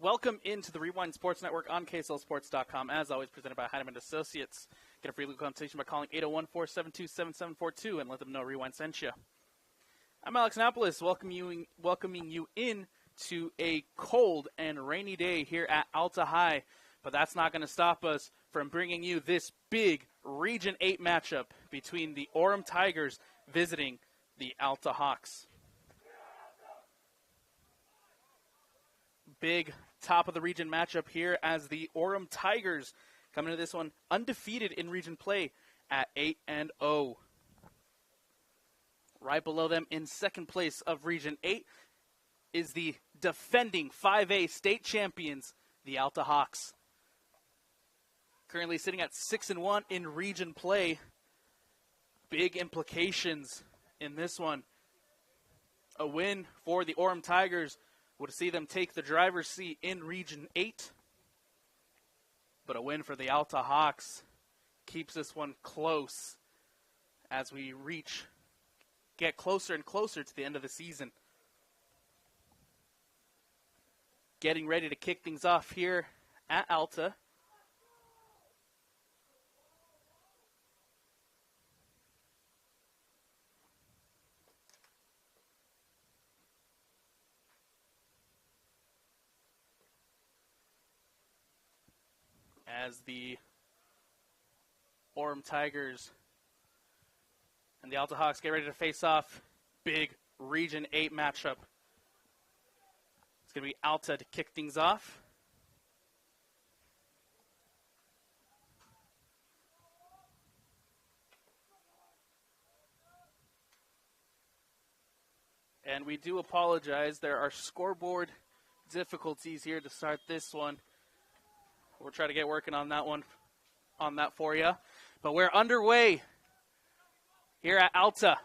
Welcome into the Rewind Sports Network on KSLSports.com, as always presented by Heinemann Associates. Get a free legal consultation by calling 801-472-7742 and let them know Rewind sent you. I'm Alex Annapolis, welcoming you in to a cold and rainy day here at Alta High, but that's not going to stop us from bringing you this big Region 8 matchup between the Orem Tigers visiting the Alta Hawks. Big top of the region matchup here as the Orem Tigers come into this one undefeated in region play at 8-0. Right below them in second place of Region 8 is the defending 5A state champions, the Alta Hawks. Currently sitting at 6-1 in region play. Big implications in this one. A win for the Orem Tigers would see them take the driver's seat in Region 8. But a win for the Alta Hawks keeps this one close as we get closer and closer to the end of the season. Getting ready to kick things off here at Alta. As the Orem Tigers and the Alta Hawks get ready to face off, big Region 8 matchup. It's going to be Alta to kick things off. And we do apologize. There are scoreboard difficulties here to start this one. We'll try to get working on that for you. But we're underway here at Alta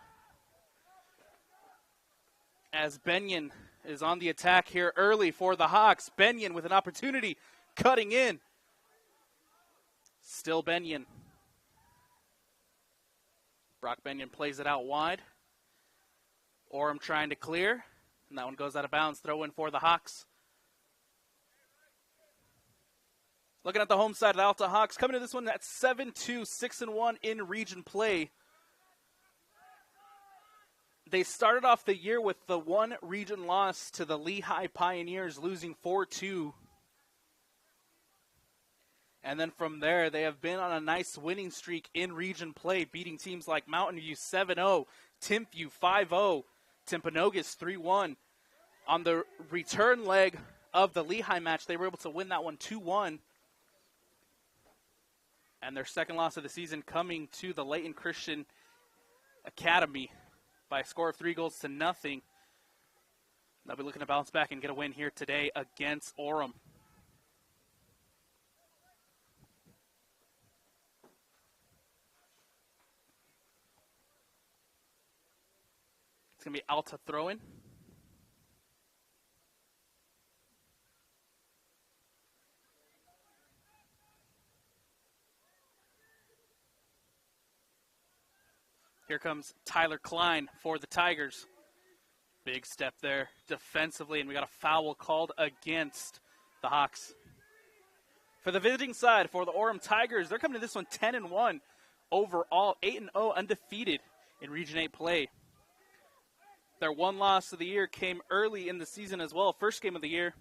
as Benyon is on the attack here early for the Hawks. Benyon with an opportunity, cutting in. Still Benyon. Brock Benyon plays it out wide. Orem trying to clear, and that one goes out of bounds. Throw in for the Hawks. Looking at the home side of the Alta Hawks, coming to this one at 7-2, 6-1 in region play. They started off the year with the one region loss to the Lehigh Pioneers, losing 4-2. And then from there, they have been on a nice winning streak in region play, beating teams like Mountain View 7-0, Timpview 5-0, Timpanogos 3-1. On the return leg of the Lehigh match, they were able to win that one 2-1. And their second loss of the season coming to the Layton Christian Academy by a score of 3-0. They'll be looking to bounce back and get a win here today against Orem. It's going to be Alta throwing. Here comes Tyler Klein for the Tigers. Big step there defensively, and we got a foul called against the Hawks. For the visiting side, for the Orem Tigers, they're coming to this one 10-1 overall, 8-0 undefeated in Region 8 play. Their one loss of the year came early in the season as well, first game of the year,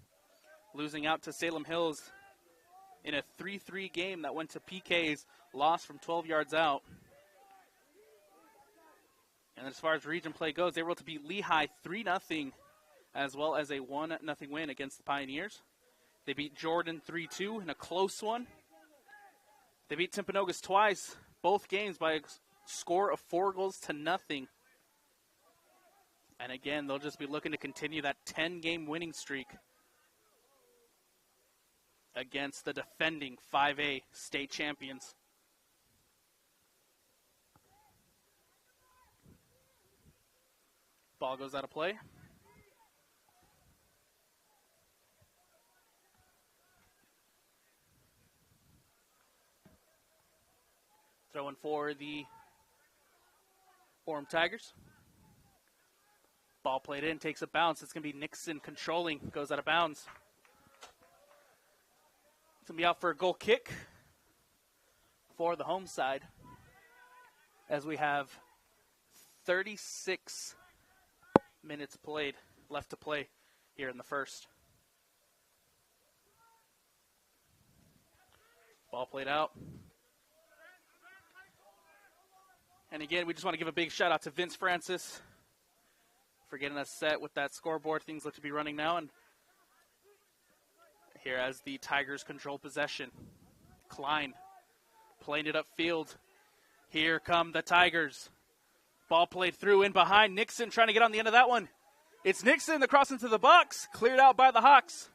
losing out to Salem Hills in a 3-3 game that went to PKs, lost from 12 yards out. And as far as region play goes, they were able to beat Lehigh 3-0, as well as a 1-0 win against the Pioneers. They beat Jordan 3-2 in a close one. They beat Timpanogos twice, both games by a score of 4-0. And again, they'll just be looking to continue that 10-game winning streak against the defending 5A state champions. Ball goes out of play. Throwing for the Orem Tigers. Ball played in, takes a bounce. It's going to be Nixon controlling, goes out of bounds. It's going to be out for a goal kick for the home side, as we have 36 minutes left to play here in the first. Ball played out. And again, we just want to give a big shout out to Vince Francis for getting us set with that scoreboard. Things look to be running now. And here as the Tigers control possession. Klein playing it upfield. Here come the Tigers. Ball played through in behind. Nixon trying to get on the end of that one. It's Nixon, the cross into the box. Cleared out by the Hawks.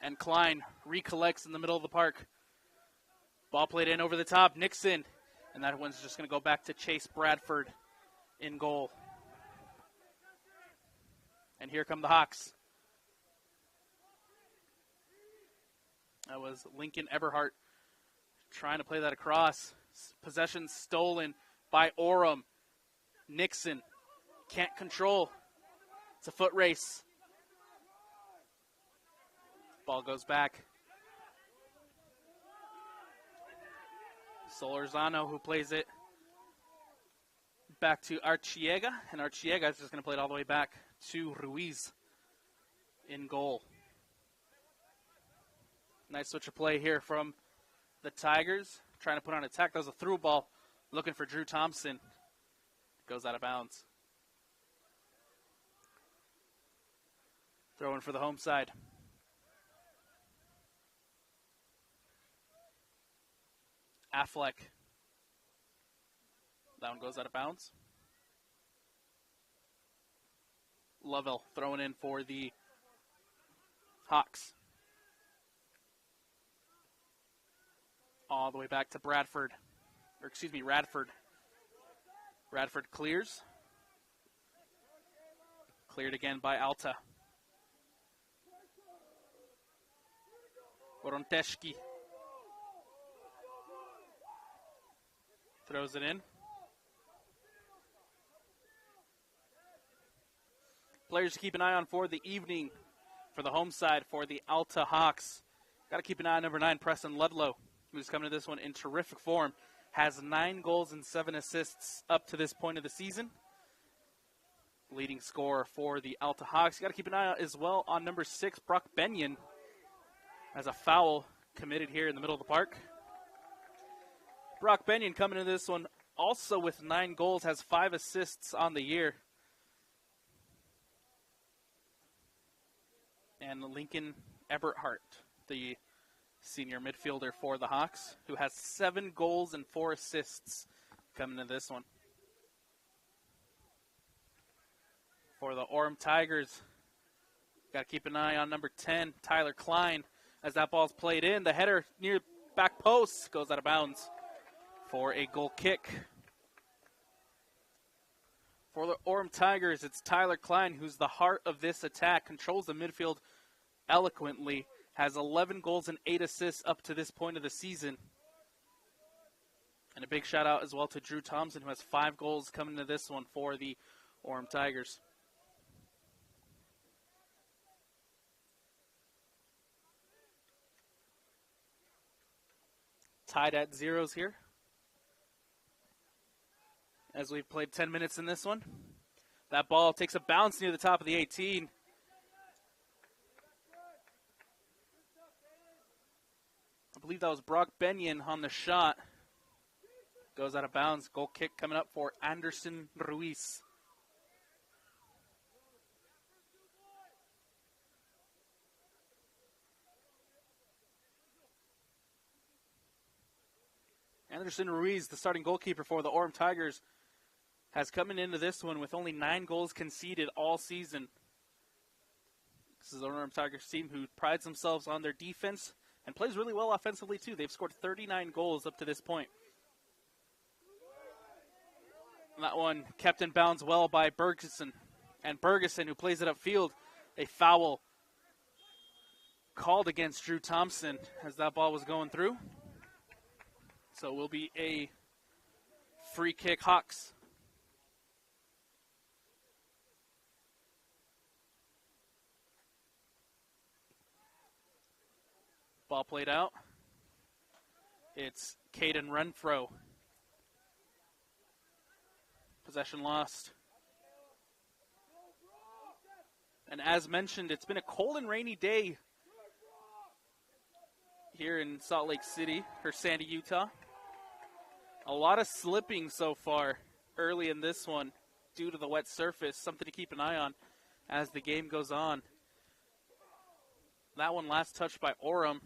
And Klein recollects in the middle of the park. Ball played in over the top. Nixon. And that one's just going to go back to Chase Bradford in goal. And here come the Hawks. That was Lincoln Eberhardt trying to play that across. Possession stolen by Orem. Nixon can't control. It's a foot race. Ball goes back. Solorzano, who plays it back to Archiega, and Archiega is just going to play it all the way back to Ruiz in goal. Nice switch of play here from the Tigers, trying to put on attack. That was a through ball, looking for Drew Thompson. Goes out of bounds. Throw in for the home side. Affleck. That one goes out of bounds. Lovell throwing in for the Hawks. All the way back to Radford. Radford clears. Cleared again by Alta. Voronteski throws it in. Players to keep an eye on for the evening for the home side for the Alta Hawks. Got to keep an eye on number 9, Preston Ludlow, who's coming to this one in terrific form. Has 9 goals and 7 assists up to this point of the season. Leading scorer for the Alta Hawks. You got to keep an eye out as well on number 6, Brock Benyon. Has a foul committed here in the middle of the park. Brock Benyon coming into this one also with 9 goals, has 5 assists on the year. And Lincoln Eberhardt, the senior midfielder for the Hawks, who has 7 goals and 4 assists coming into this one. For the Orem Tigers, got to keep an eye on number 10, Tyler Klein, as that ball's played in. The header near back post goes out of bounds for a goal kick. For the Orem Tigers, it's Tyler Klein, who's the heart of this attack, controls the midfield eloquently, has 11 goals and 8 assists up to this point of the season. And a big shout out as well to Drew Thompson, who has 5 goals coming into this one for the Orem Tigers. Tied at 0s here, as we've played 10 minutes in this one. That ball takes a bounce near the top of the 18. I believe that was Brock Benyon on the shot. Goes out of bounds. Goal kick coming up for Anderson Ruiz. Anderson Ruiz, the starting goalkeeper for the Orem Tigers, has coming into this one with only 9 goals conceded all season. This is the Orem Tigers team who prides themselves on their defense and plays really well offensively too. They've scored 39 goals up to this point. And that one kept in bounds well by Bergeson. And Bergeson, who plays it upfield, a foul called against Drew Thompson as that ball was going through. So it will be a free kick, Hawks. Ball played out. It's Caden Renfro. Possession lost. And as mentioned, it's been a cold and rainy day here in Salt Lake City, or Sandy, Utah. A lot of slipping so far early in this one due to the wet surface. Something to keep an eye on as the game goes on. That one last touched by Orem.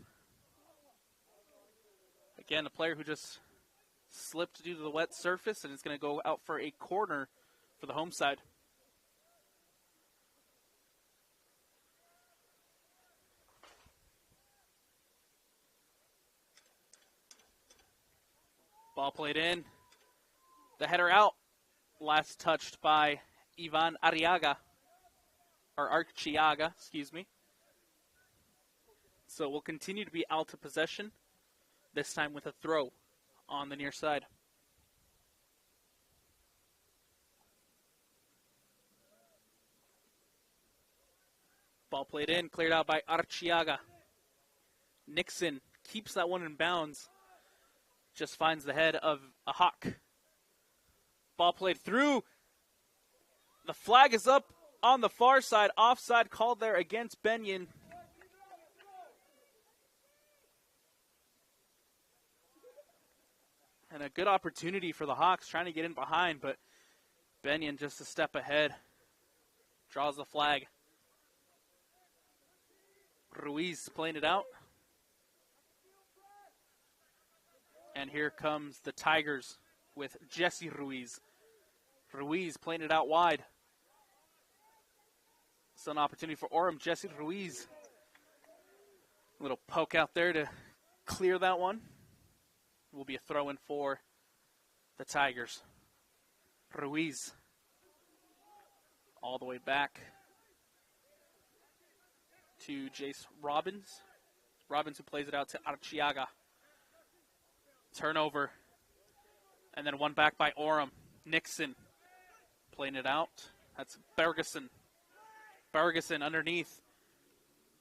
Again, a player who just slipped due to the wet surface and is going to go out for a corner for the home side. Ball played in. The header out. Last touched by Ivan Arriaga. Or Archiaga, excuse me. So we'll continue to be Alta possession. This time with a throw on the near side. Ball played in, cleared out by Archiaga. Nixon keeps that one in bounds. Just finds the head of a Hawk. Ball played through. The flag is up on the far side. Offside called there against Benyon. And a good opportunity for the Hawks trying to get in behind, but Benyon just a step ahead. Draws the flag. Ruiz playing it out. And here comes the Tigers with Jesse Ruiz. Ruiz playing it out wide. So an opportunity for Orem. Jesse Ruiz. A little poke out there to clear that one. Will be a throw-in for the Tigers. Ruiz. All the way back to Jace Robbins. Robbins who plays it out to Archiaga. Turnover. And then one back by Orem. Nixon playing it out. That's Bergeson. Bergeson underneath.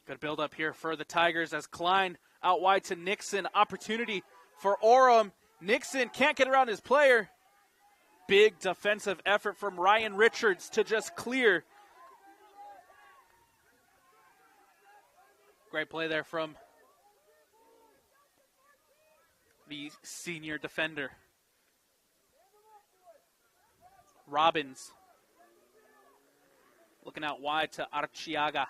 Good build up here for the Tigers as Klein out wide to Nixon. Opportunity for Orem. Nixon can't get around his player. Big defensive effort from Ryan Richards to just clear. Great play there from the senior defender. Robbins looking out wide to Archiaga.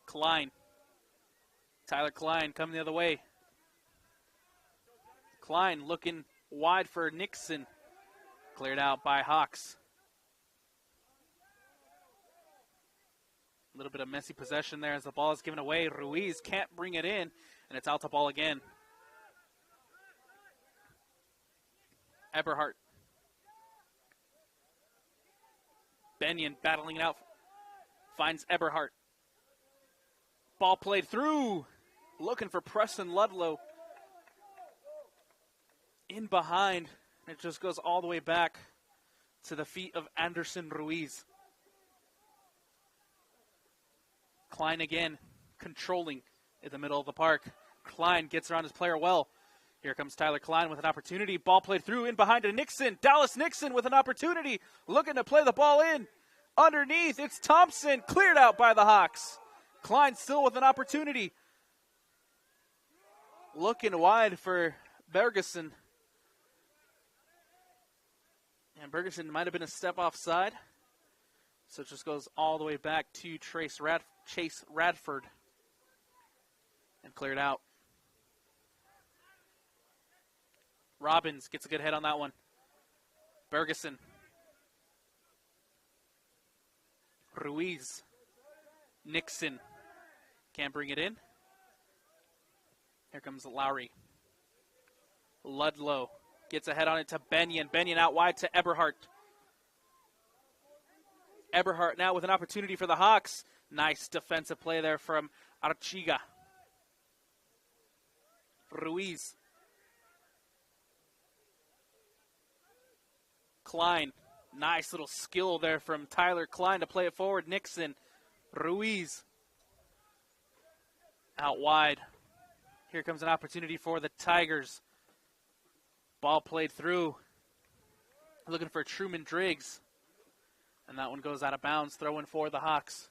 Klein. Tyler Klein coming the other way. Klein looking wide for Nixon. Cleared out by Hawks. A little bit of messy possession there as the ball is given away. Ruiz can't bring it in, and it's Alta ball again. Eberhardt. Benyon battling it out. Finds Eberhardt. Ball played through. Looking for Preston Ludlow. In behind. It just goes all the way back to the feet of Anderson Ruiz. Klein again, controlling in the middle of the park. Klein gets around his player well. Here comes Tyler Klein with an opportunity. Ball played through, in behind to Nixon. Dallas Nixon with an opportunity, looking to play the ball in. Underneath, it's Thompson, cleared out by the Hawks. Klein still with an opportunity. Looking wide for Bergeson. And Bergeson might have been a step offside. So it just goes all the way back to Chase Radford. And cleared out. Robbins gets a good head on that one. Bergeson. Ruiz. Nixon. Can't bring it in. Here comes Lowry. Ludlow gets a head on it to Benyon. Benyon out wide to Eberhardt. Eberhardt now with an opportunity for the Hawks. Nice defensive play there from Archiga. Ruiz. Klein Nice little skill there from Tyler Klein to play it forward. Nixon, Ruiz out wide. Here comes an opportunity for the Tigers. Ball played through. Looking for Truman Driggs. And that one goes out of bounds. Throw in for the Hawks.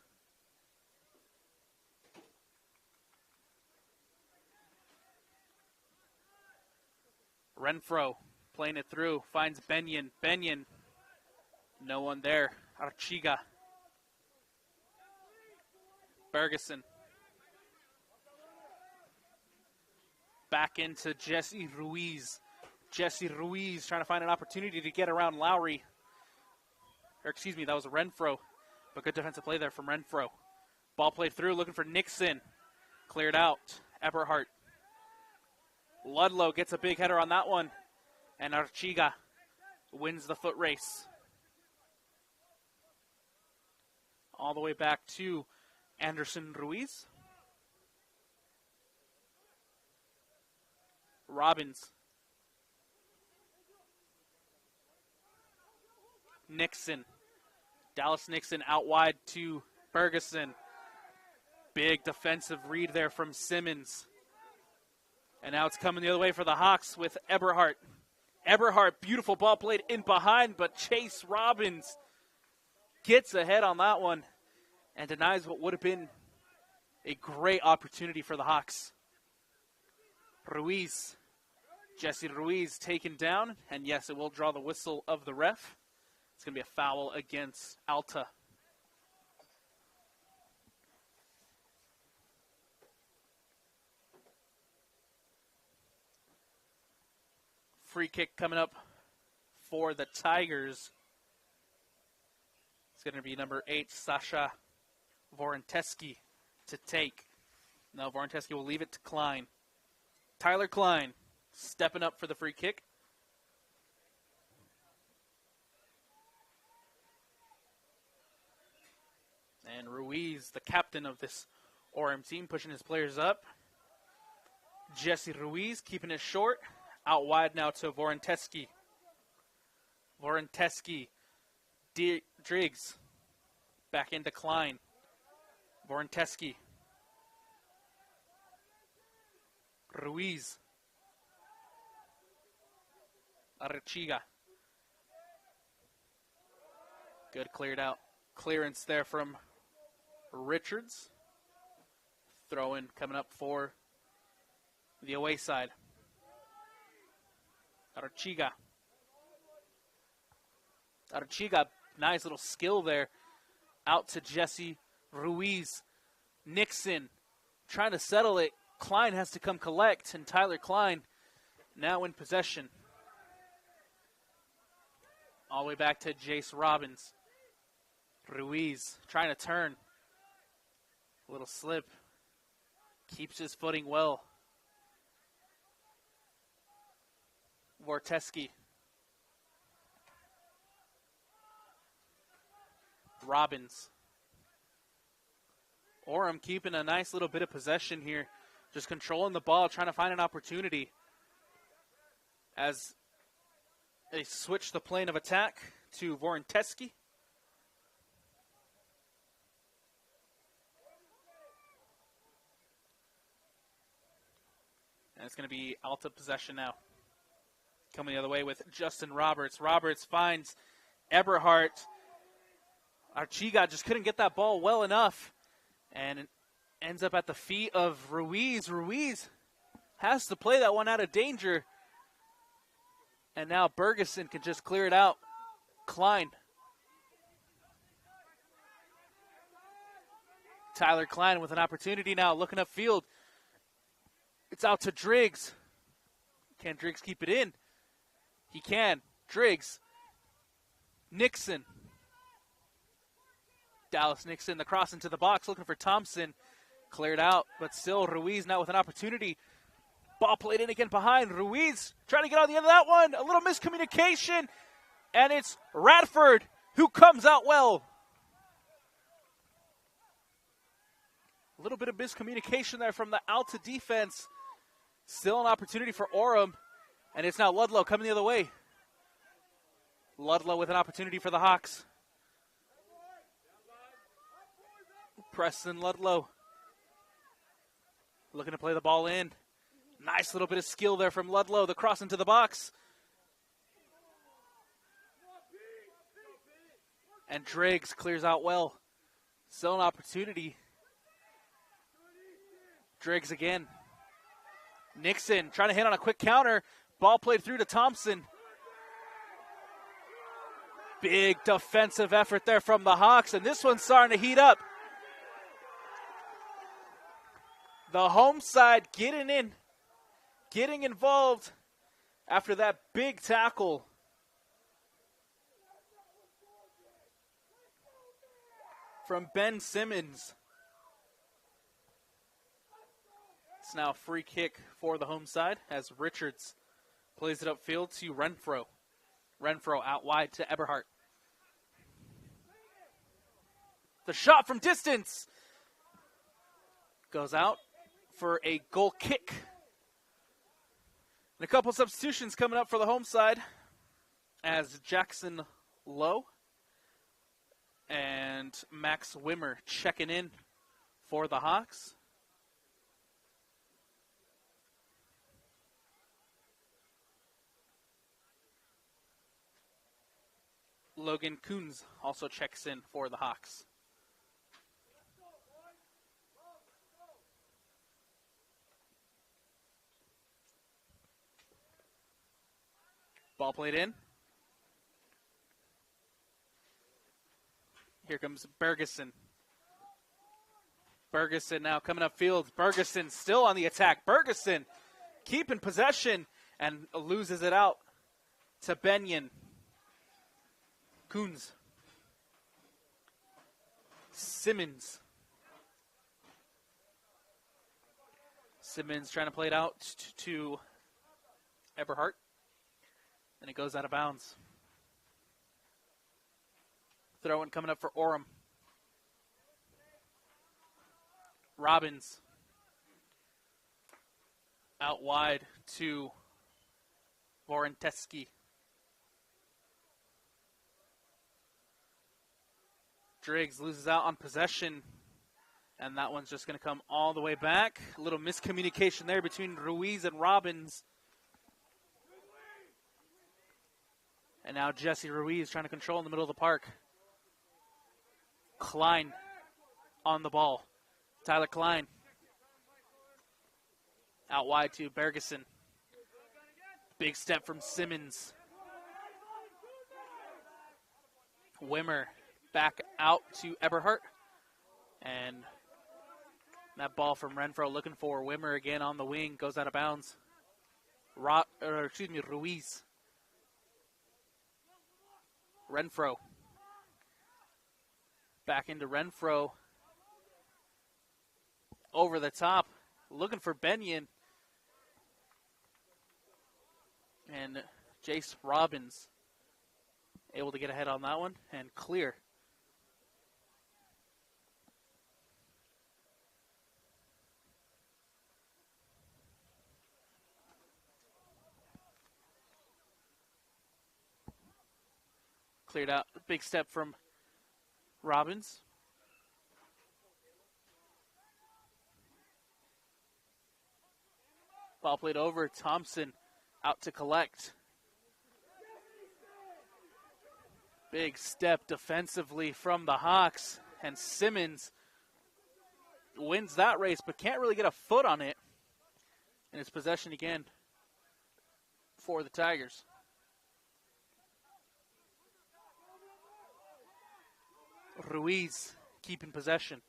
Renfro playing it through. Finds Benyon. Benyon. No one there. Archiga. Bergeson. Back into Jesse Ruiz. Jesse Ruiz trying to find an opportunity to get around Lowry. Or excuse me, that was Renfro. But good defensive play there from Renfro. Ball played through, looking for Nixon. Cleared out. Eberhardt. Ludlow gets a big header on that one. And Archiga wins the foot race. All the way back to Anderson Ruiz. Robbins. Nixon. Dallas Nixon out wide to Bergeson. Big defensive read there from Simmons. And now it's coming the other way for the Hawks with Eberhardt. Eberhardt, beautiful ball played in behind, but Chase Robbins gets ahead on that one and denies what would have been a great opportunity for the Hawks. Ruiz. Jesse Ruiz taken down, and yes, it will draw the whistle of the ref. It's going to be a foul against Alta. Free kick coming up for the Tigers. It's going to be number 8, Sasha Voronteski, to take. No, Voronteski will leave it to Klein. Tyler Klein stepping up for the free kick. And Ruiz, the captain of this Orem team, pushing his players up. Jesse Ruiz keeping it short. Out wide now to Voronteski. Voronteski. Driggs. Back into Klein. Voronteski. Ruiz. Archiga. Good cleared out. Clearance there from Richards. Throw in coming up for the away side. Archiga. Archiga, nice little skill there. Out to Jesse Ruiz. Nixon trying to settle it. Klein has to come collect, and Tyler Klein now in possession. All the way back to Jace Robbins. Ruiz trying to turn. A little slip. Keeps his footing well. Vorteski. Robbins. Orem keeping a nice little bit of possession here. Just controlling the ball, trying to find an opportunity. As they switch the plane of attack to Voronteski. And it's going to be Alta possession now. Coming the other way with Justin Roberts. Roberts finds Eberhardt. Archiga just couldn't get that ball well enough. And it ends up at the feet of Ruiz. Ruiz has to play that one out of danger. And now Bergeson can just clear it out. Klein. Tyler Klein with an opportunity now, looking upfield. It's out to Driggs. Can Driggs keep it in? He can. Driggs. Nixon. Dallas Nixon, the cross into the box, looking for Thompson. Cleared out, but still Ruiz now with an opportunity. Ball played in again behind. Ruiz trying to get on the end of that one. A little miscommunication. And it's Radford who comes out well. A little bit of miscommunication there from the Alta defense. Still an opportunity for Orem. And it's now Ludlow coming the other way. Ludlow with an opportunity for the Hawks. Preston Ludlow looking to play the ball in. Nice little bit of skill there from Ludlow. The cross into the box. And Driggs clears out well. Still an opportunity. Driggs again. Nixon trying to hit on a quick counter. Ball played through to Thompson. Big defensive effort there from the Hawks, and this one's starting to heat up. The home side getting involved after that big tackle. From Ben Simmons. It's now a free kick for the home side as Richards plays it upfield to Renfro. Renfro out wide to Eberhardt. The shot from distance goes out for a goal kick. And a couple substitutions coming up for the home side as Jackson Lowe and Max Wimmer checking in for the Hawks. Logan Coons also checks in for the Hawks. Ball played in. Here comes Bergeson. Bergeson now coming upfield. Bergeson still on the attack. Bergeson keeping possession and loses it out to Benyon. Coons. Simmons. Simmons trying to play it out to Eberhardt. And it goes out of bounds. Throw in coming up for Orem. Robbins. Out wide to Vorenteski. Driggs loses out on possession. And that one's just going to come all the way back. A little miscommunication there between Ruiz and Robbins. And now Jesse Ruiz trying to control in the middle of the park. Klein on the ball. Tyler Klein. Out wide to Bergeson. Big step from Simmons. Wimmer back out to Eberhardt. And that ball from Renfro looking for Wimmer again on the wing. Goes out of bounds. Ruiz. Renfro. Back into Renfro. Over the top. Looking for Benyon. And Jace Robbins able to get ahead on that one and clear. Cleared out. Big step from Robbins. Ball played over. Thompson out to collect. Big step defensively from the Hawks. And Simmons wins that race, but can't really get a foot on it. And it's possession again for the Tigers. Ruiz keeping possession.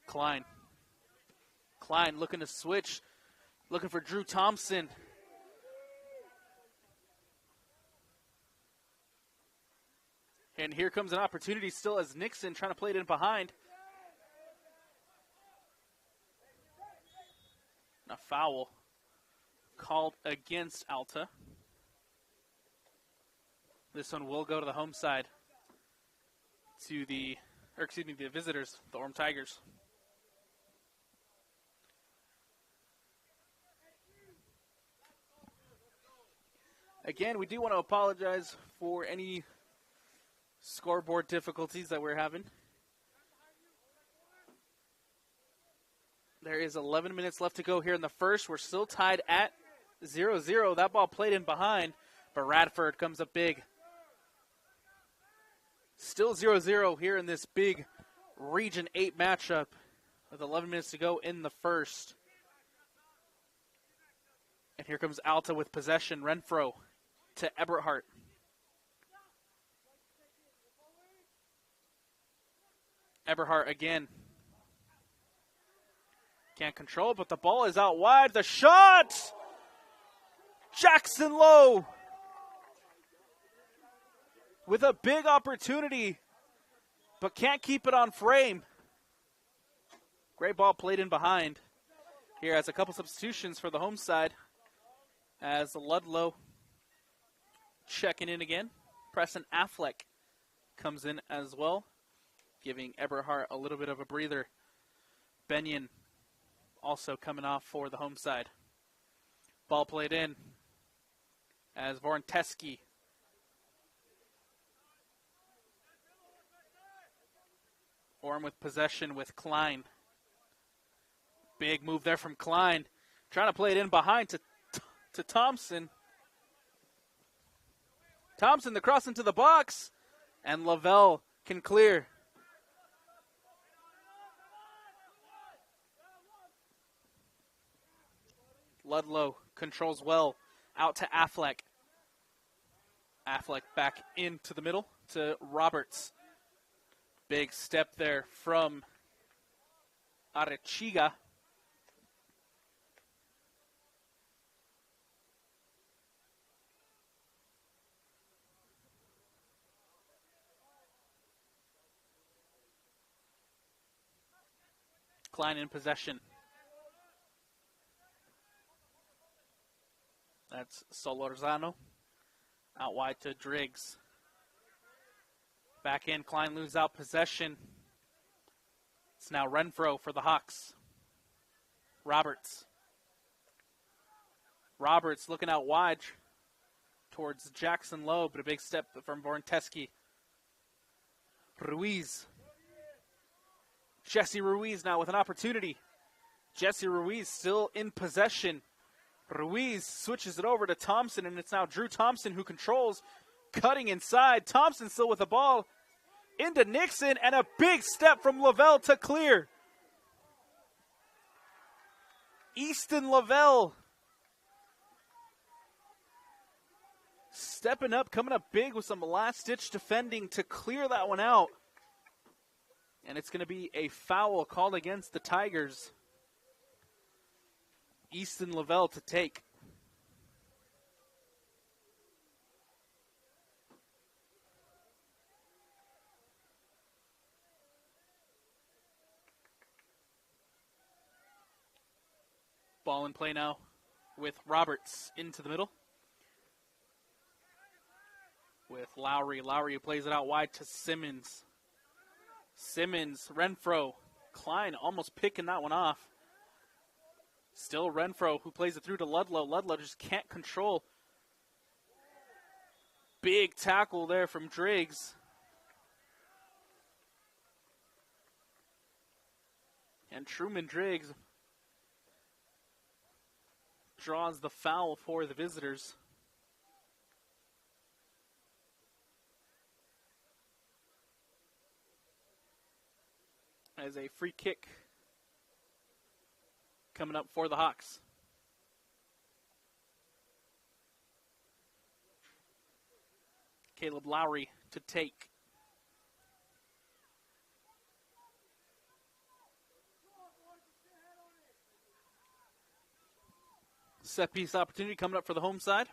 Klein. Klein looking to switch. Looking for Drew Thompson. And here comes an opportunity still as Nixon trying to play it in behind. A foul called against Alta. This one will go to the home side. The visitors, the Orem Tigers. Again, we do want to apologize for any scoreboard difficulties that we're having. There is 11 minutes left to go here in the first. We're still tied at 0-0. That ball played in behind, but Radford comes up big. Still 0-0 here in this big Region 8 matchup with 11 minutes to go in the first. And here comes Alta with possession. Renfro to Eberhardt. Eberhardt again. Can't control, but the ball is out wide. The shot! Jackson Lowe with a big opportunity, but can't keep it on frame. Great ball played in behind. Here has a couple substitutions for the home side as Ludlow checking in again. Preston Affleck comes in as well, giving Eberhardt a little bit of a breather. Benyon also coming off for the home side. Ball played in as Voronteski Orem with possession with Klein. Big move there from Klein. Trying to play it in behind to Thompson. Thompson, the cross into the box. And Lavelle can clear. Ludlow controls well. Out to Affleck. Affleck back into the middle to Roberts. Big step there from Arechiga. Klein in possession. That's Solorzano. Out wide to Driggs. Back in, Klein loses out possession. It's now Renfro for the Hawks. Roberts. Roberts looking out wide towards Jackson Lowe, but a big step from Voronteski. Ruiz. Jesse Ruiz now with an opportunity. Jesse Ruiz still in possession. Ruiz switches it over to Thompson, and it's now Drew Thompson who controls, cutting inside. Thompson still with the ball into Nixon, and a big step from Lavelle to clear. Easton Lavelle stepping up, coming up big with some last-ditch defending to clear that one out. And it's going to be a foul called against the Tigers. Easton Lavelle to take. Ball in play now with Roberts into the middle. With Lowry. Lowry who plays it out wide to Simmons. Simmons, Renfro. Klein almost picking that one off. Still Renfro who plays it through to Ludlow. Ludlow just can't control. Big tackle there from Driggs. And Truman Driggs draws the foul for the visitors. As a free kick coming up for the Hawks. Caleb Lowry to take. Set piece opportunity coming up for the home side.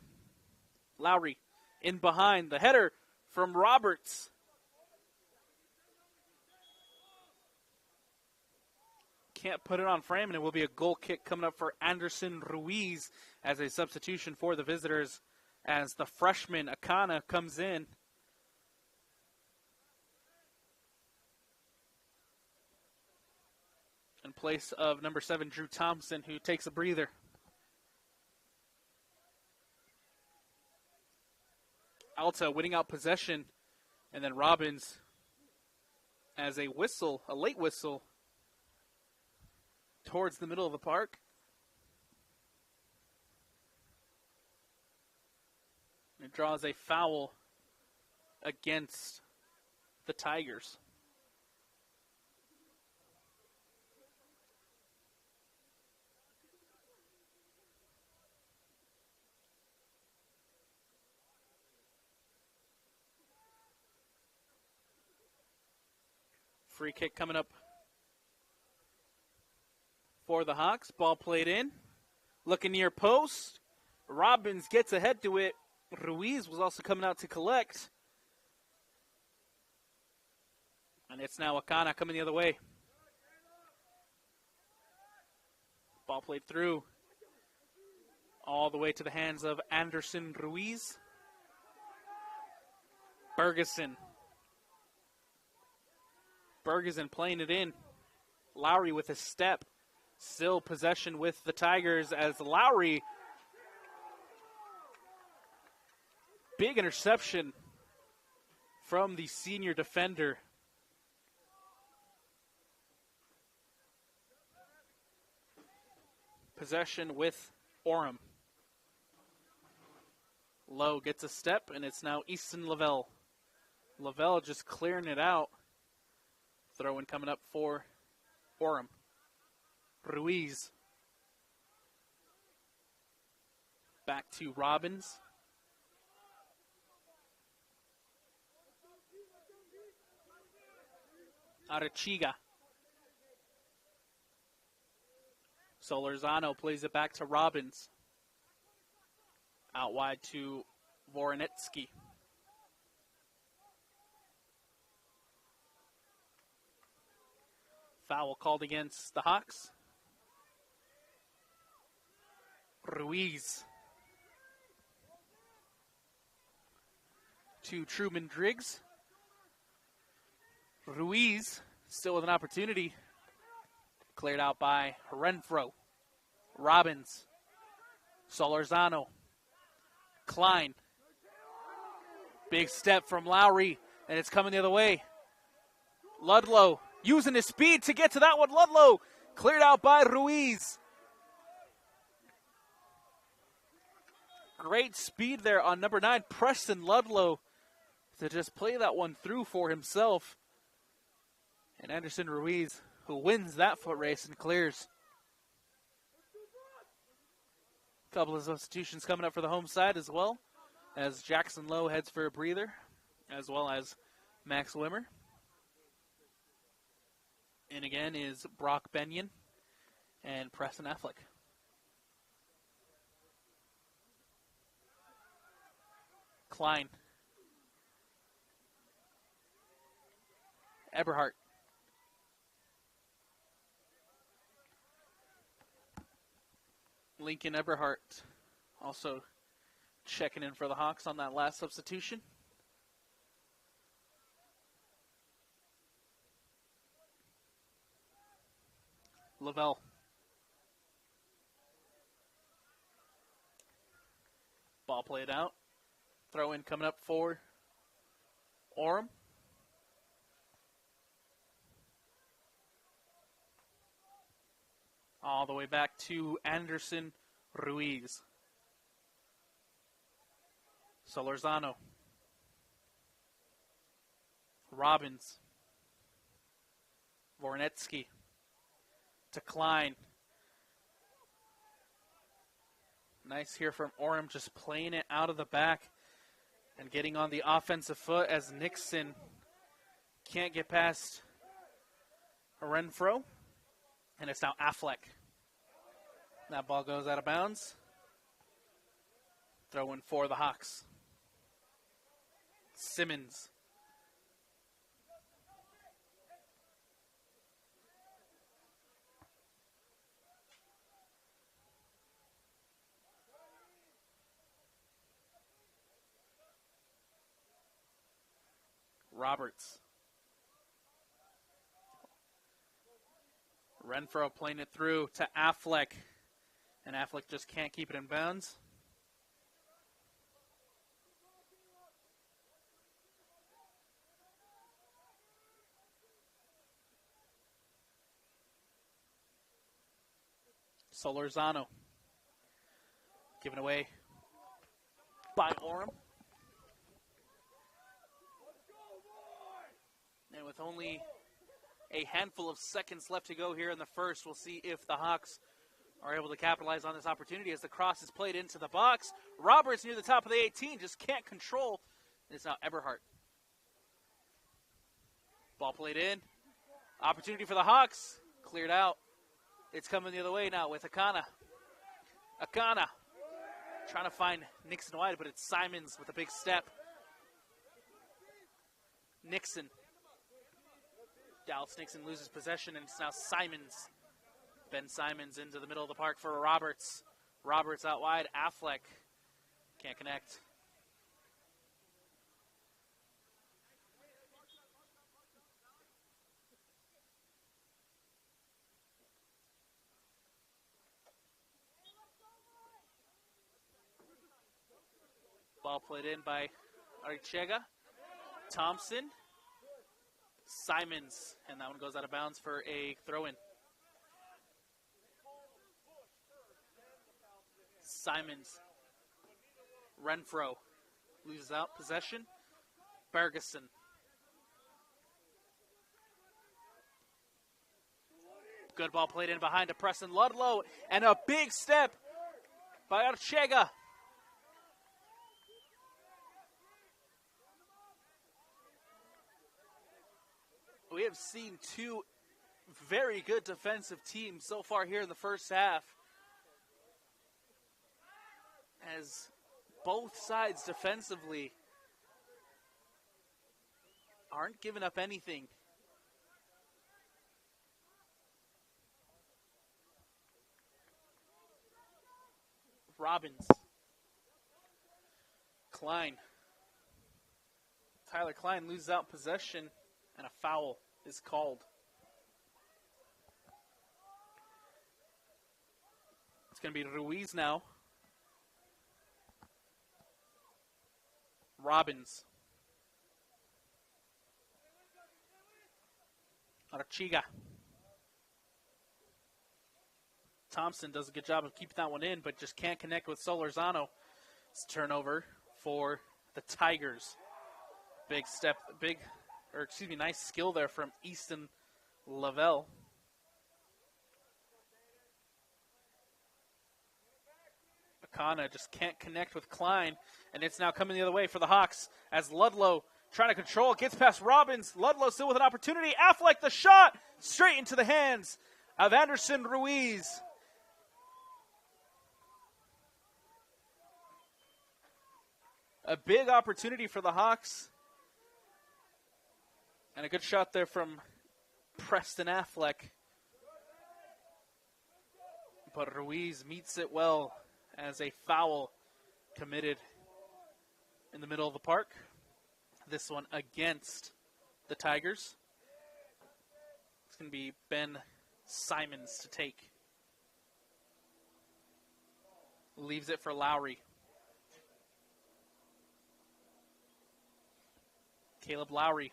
Lowry in behind. The header from Roberts. Can't put it on frame, and it will be a goal kick coming up for Anderson Ruiz as a substitution for the visitors as the freshman Akana comes in. In place of number 7, Drew Thompson, who takes a breather. Alta winning out possession, and then Robbins as a whistle, a late whistle, towards the middle of the park. It draws a foul against the Tigers. Free kick coming up for the Hawks. Ball played in. Looking near post. Robbins gets ahead to it. Ruiz was also coming out to collect. And it's now Akana coming the other way. Ball played through. All the way to the hands of Anderson Ruiz. Bergeson playing it in. Lowry with a step. Still possession with the Tigers as Lowry. Big interception from the senior defender. Possession with Orem. Lowe gets a step, and it's now Easton Lavelle. Lavelle just clearing it out. Throw-in coming up for Orem. Ruiz. Back to Robbins. Arechiga. Solorzano plays it back to Robbins. Out wide to Voronetsky. Foul called against the Hawks. Ruiz. To Truman Driggs. Ruiz still with an opportunity. Cleared out by Renfro. Robbins. Solorzano. Klein. Big step from Lowry, and it's coming the other way. Ludlow using his speed to get to that one. Ludlow cleared out by Ruiz. Great speed there on number 9, Preston Ludlow, to just play that one through for himself. And Anderson Ruiz, who wins that foot race and clears. A couple of substitutions coming up for the home side as well, as Jackson Lowe heads for a breather, as well as Max Wimmer. And again is Brock Benyon and Preston Affleck. Klein. Eberhardt. Lincoln Eberhardt also checking in for the Hawks on that last substitution. Lavelle. Ball played out. Throw in coming up for Orem. All the way back to Anderson Ruiz. Solorzano. Robbins. Voronetsky. To Klein. Nice here from Orem, just playing it out of the back and getting on the offensive foot as Nixon can't get past Renfro. And it's now Affleck. That ball goes out of bounds. Throw in for the Hawks. Simmons. Roberts. Renfro playing it through to Affleck. And Affleck just can't keep it in bounds. Solorzano. Given away by Orem. And with only a handful of seconds left to go here in the first, we'll see if the Hawks are able to capitalize on this opportunity as the cross is played into the box. Roberts near the top of the 18, just can't control. It's now Eberhardt. Ball played in. Opportunity for the Hawks. Cleared out. It's coming the other way now with Akana. Akana trying to find Nixon wide, but it's Simons with a big step. Nixon. Dallas Nixon loses possession, and it's now Simons. Ben Simons into the middle of the park for Roberts. Roberts out wide. Affleck can't connect. Ball played in by Arichega. Thompson. Simons. And that one goes out of bounds for a throw-in. Simons. Renfro. Loses out possession. Bergeson. Good ball played in behind to Preston Ludlow. And a big step by Arichega. We have seen two very good defensive teams so far here in the first half, as both sides defensively aren't giving up anything. Robbins. Klein. Tyler Klein loses out possession, and a foul is called. It's going to be Ruiz now. Robbins. Arachiga. Thompson does a good job of keeping that one in, but just can't connect with Solorzano. It's turnover for the Tigers. Big step, nice skill there from Easton Lavelle. Akana just can't connect with Klein, and it's now coming the other way for the Hawks as Ludlow trying to control, gets past Robbins. Ludlow still with an opportunity. Affleck the shot straight into the hands of Anderson Ruiz. A big opportunity for the Hawks. And a good shot there from Preston Affleck. But Ruiz meets it well as a foul committed in the middle of the park. This one against the Tigers. It's going to be Ben Simons to take. Leaves it for Lowry. Caleb Lowry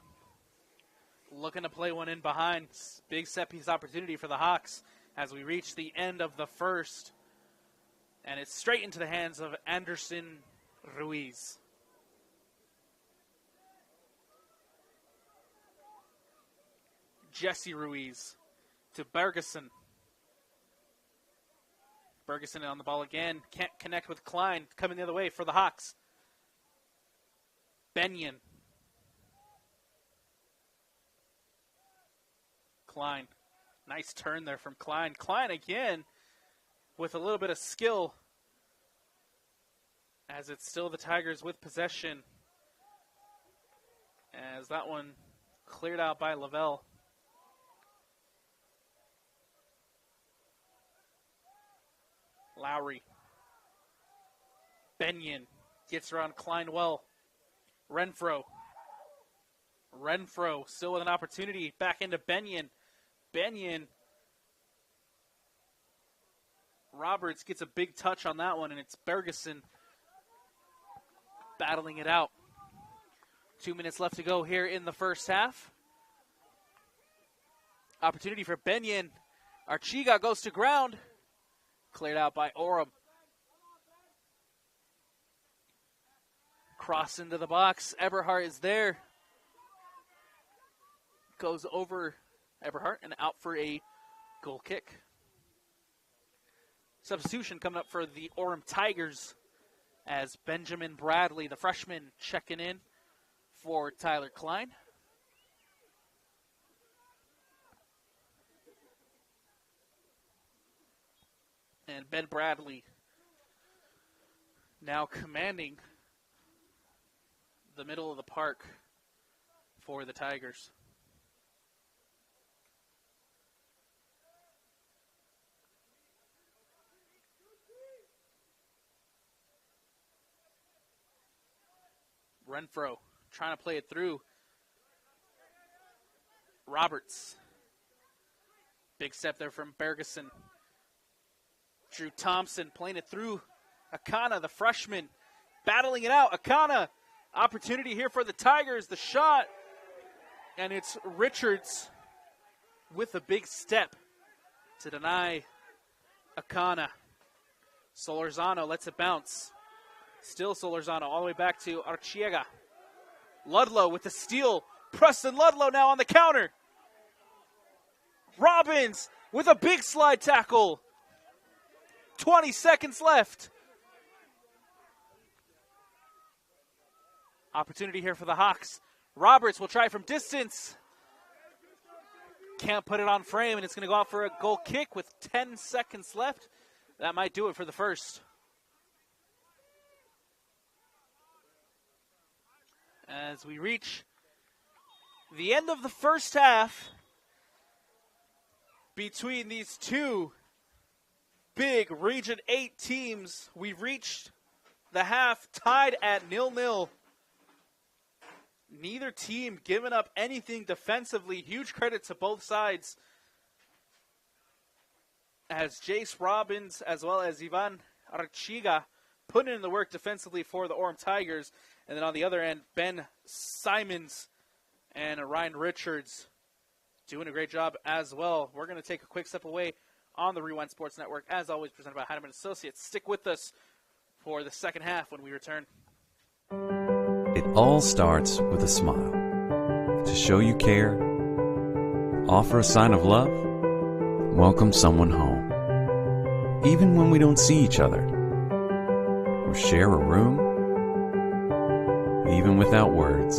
looking to play one in behind. Big set piece opportunity for the Hawks as we reach the end of the first. And it's straight into the hands of Anderson Ruiz. Jesse Ruiz to Bergeson. Bergeson on the ball again. Can't connect with Klein. Coming the other way for the Hawks. Benyon. Klein. Nice turn there from Klein. Klein again with a little bit of skill as it's still the Tigers with possession. As that one cleared out by Lavelle. Lowry. Benyon gets around Klein well. Renfro still with an opportunity. Back into Benyon. Roberts gets a big touch on that one, and it's Bergeson battling it out. 2 minutes left to go here in the first half. Opportunity for Benyon. Archiga goes to ground. Cleared out by Orem. Cross into the box. Eberhardt is there. Goes over Eberhardt and out for a goal kick. Substitution coming up for the Orem Tigers as Benjamin Bradley, the freshman, checking in for Tyler Klein. And Ben Bradley now commanding the middle of the park for the Tigers. Renfro trying to play it through. Roberts. Big step there from Bergeson. Drew Thompson playing it through. Akana, the freshman, battling it out. Akana, opportunity here for the Tigers. The shot. And it's Richards with a big step to deny Akana. Solorzano lets it bounce. Still Solorzano all the way back to Archiega. Ludlow with the steal. Preston Ludlow now on the counter. Robbins with a big slide tackle. 20 seconds left. Opportunity here for the Hawks. Roberts will try from distance. Can't put it on frame, and it's going to go out for a goal kick with 10 seconds left. That might do it for the first. As we reach the end of the first half between these two big Region 8 teams, we've reached the half tied at 0-0. Neither team giving up anything defensively. Huge credit to both sides, as Jace Robbins as well as Ivan Archiga putting in the work defensively for the Orem Tigers. And then on the other end, Ben Simons and Ryan Richards doing a great job as well. We're going to take a quick step away on the Rewind Sports Network, as always presented by Heinemann Associates. Stick with us for the second half when we return. It all starts with a smile. To show you care, offer a sign of love, welcome someone home. Even when we don't see each other, or share a room, even without words,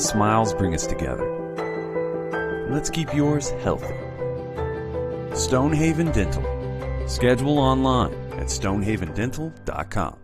smiles bring us together. Let's keep yours healthy. Stonehaven Dental. Schedule online at stonehavendental.com.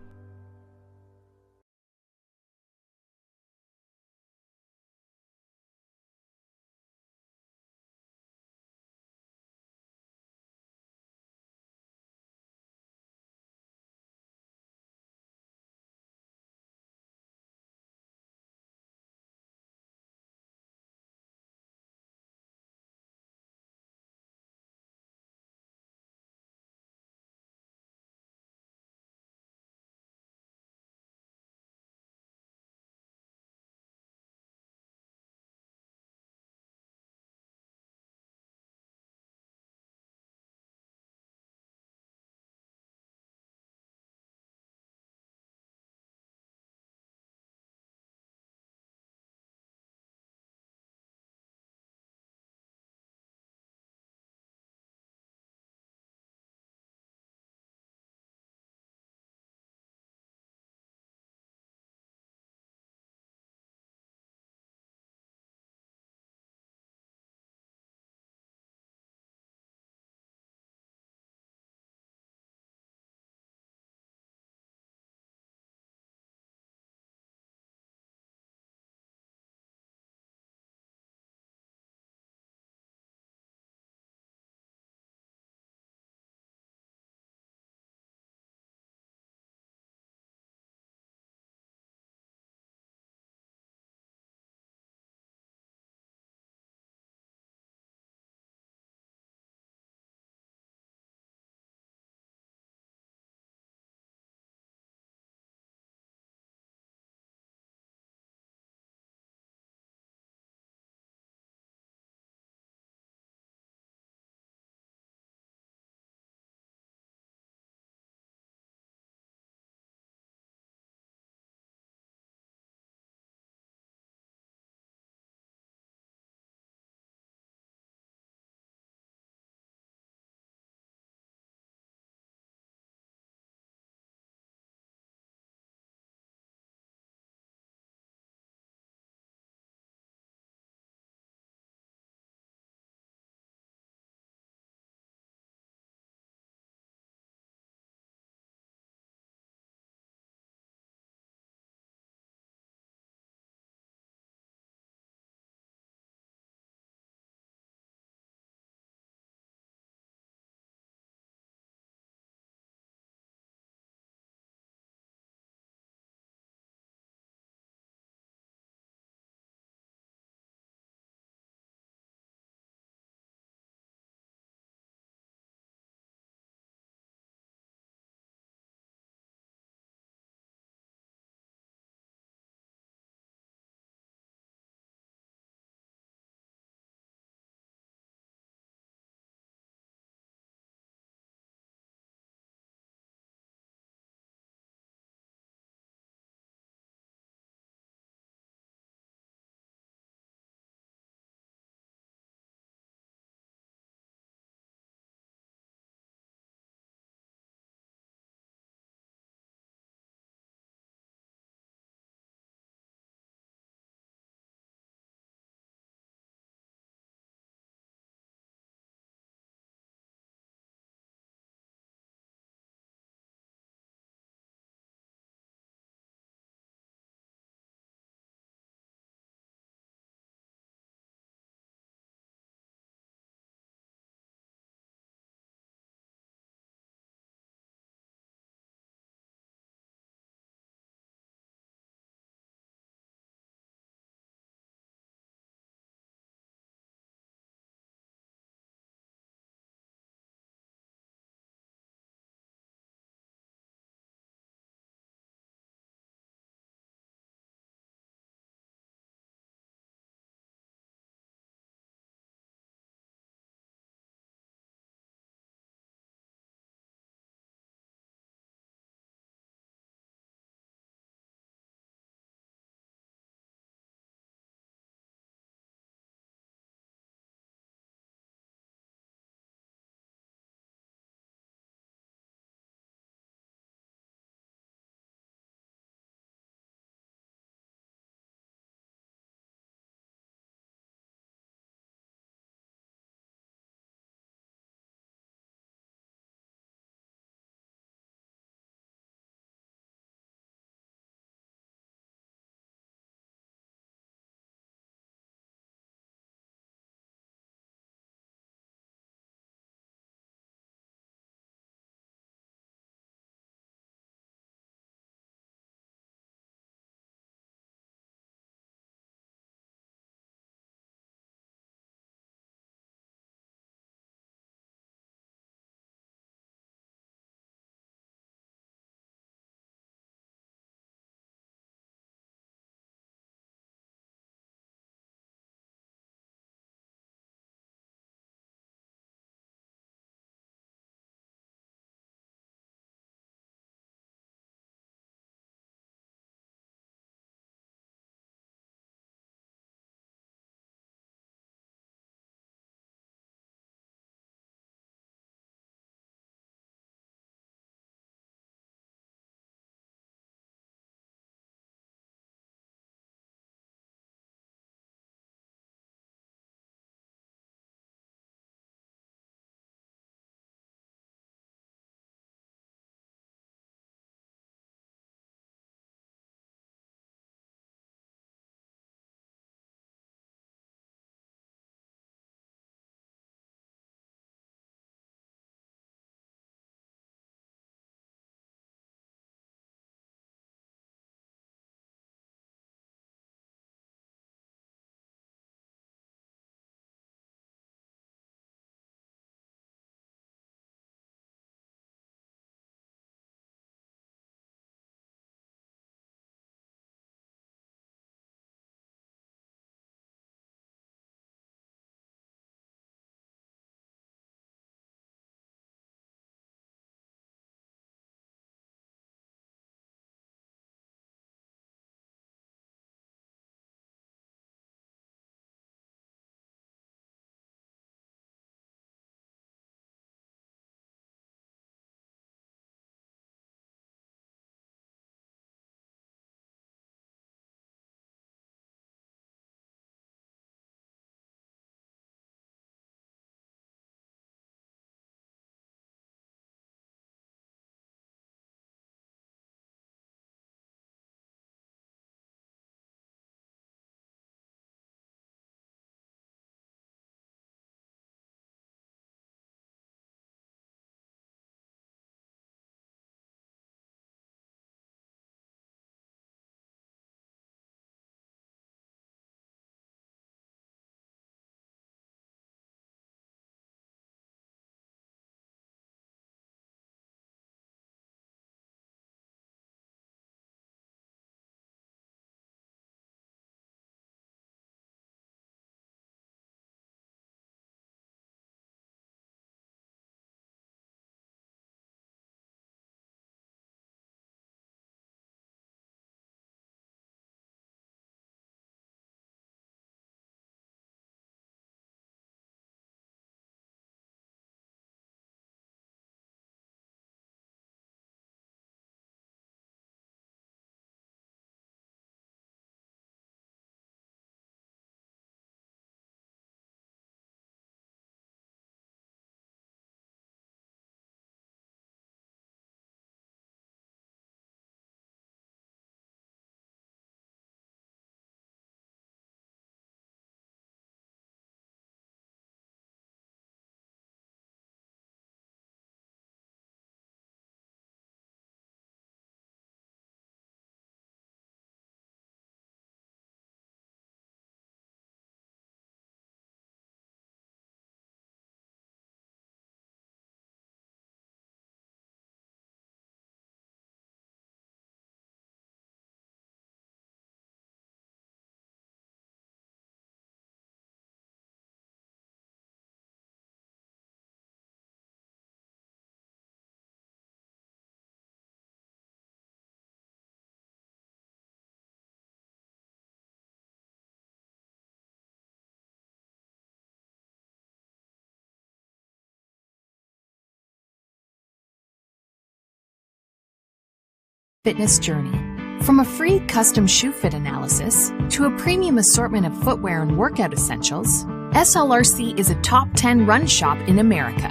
fitness journey. From a free custom shoe fit analysis to a premium assortment of footwear and workout essentials, SLRC is a top 10 run shop in America.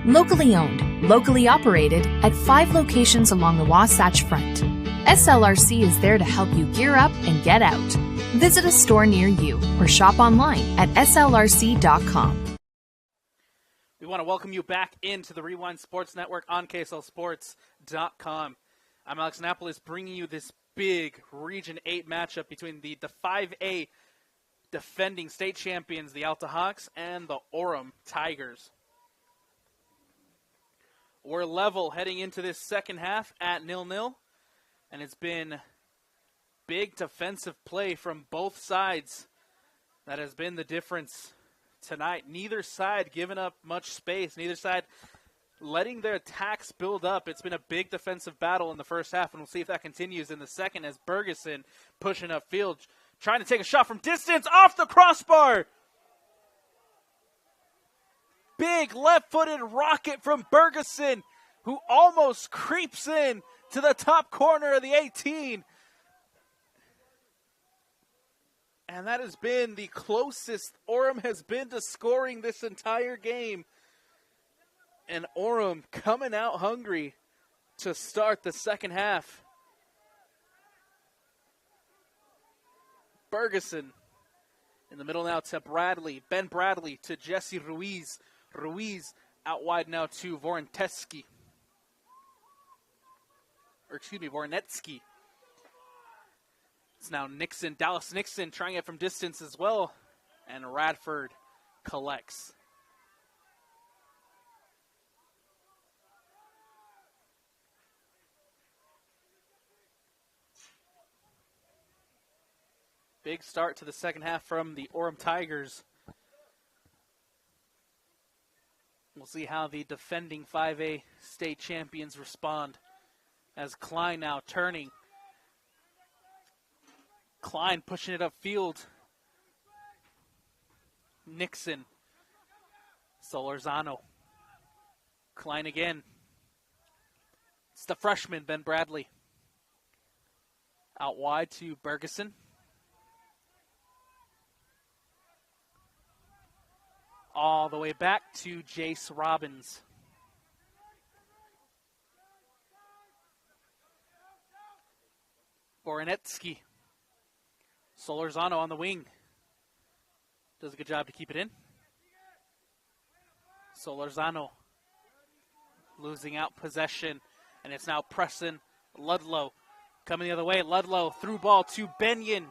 Locally owned, locally operated at 5 locations along the Wasatch Front. SLRC is there to help you gear up and get out. Visit a store near you or shop online at slrc.com. We want to welcome you back into the Rewind Sports Network on KSLSports.com. I'm Alex Annapolis bringing you this big Region 8 matchup between the 5A defending state champions, the Alta Hawks, and the Orem Tigers. We're level heading into this second half at 0-0, and it's been big defensive play from both sides that has been the difference tonight. Neither side giving up much space, neither side letting their attacks build up. It's been a big defensive battle in the first half, and we'll see if that continues in the second as Bergeson pushing upfield, trying to take a shot from distance off the crossbar. Big left-footed rocket from Bergeson, who almost creeps in to the top corner of the 18. And that has been the closest Orem has been to scoring this entire game. And Orem coming out hungry to start the second half. Bergeson in the middle now to Bradley. Ben Bradley to Jesse Ruiz. Ruiz out wide now to Voronetsky. It's now Nixon, Dallas Nixon trying it from distance as well. And Radford collects. Big start to the second half from the Orem Tigers. We'll see how the defending 5A state champions respond as Klein now turning. Klein pushing it upfield. Nixon. Solorzano. Klein again. It's the freshman, Ben Bradley. Out wide to Bergeson. All the way back to Jace Robbins. Voronetsky. Solorzano on the wing. Does a good job to keep it in. Solorzano losing out possession. And it's now Preston Ludlow coming the other way. Ludlow through ball to Benyon.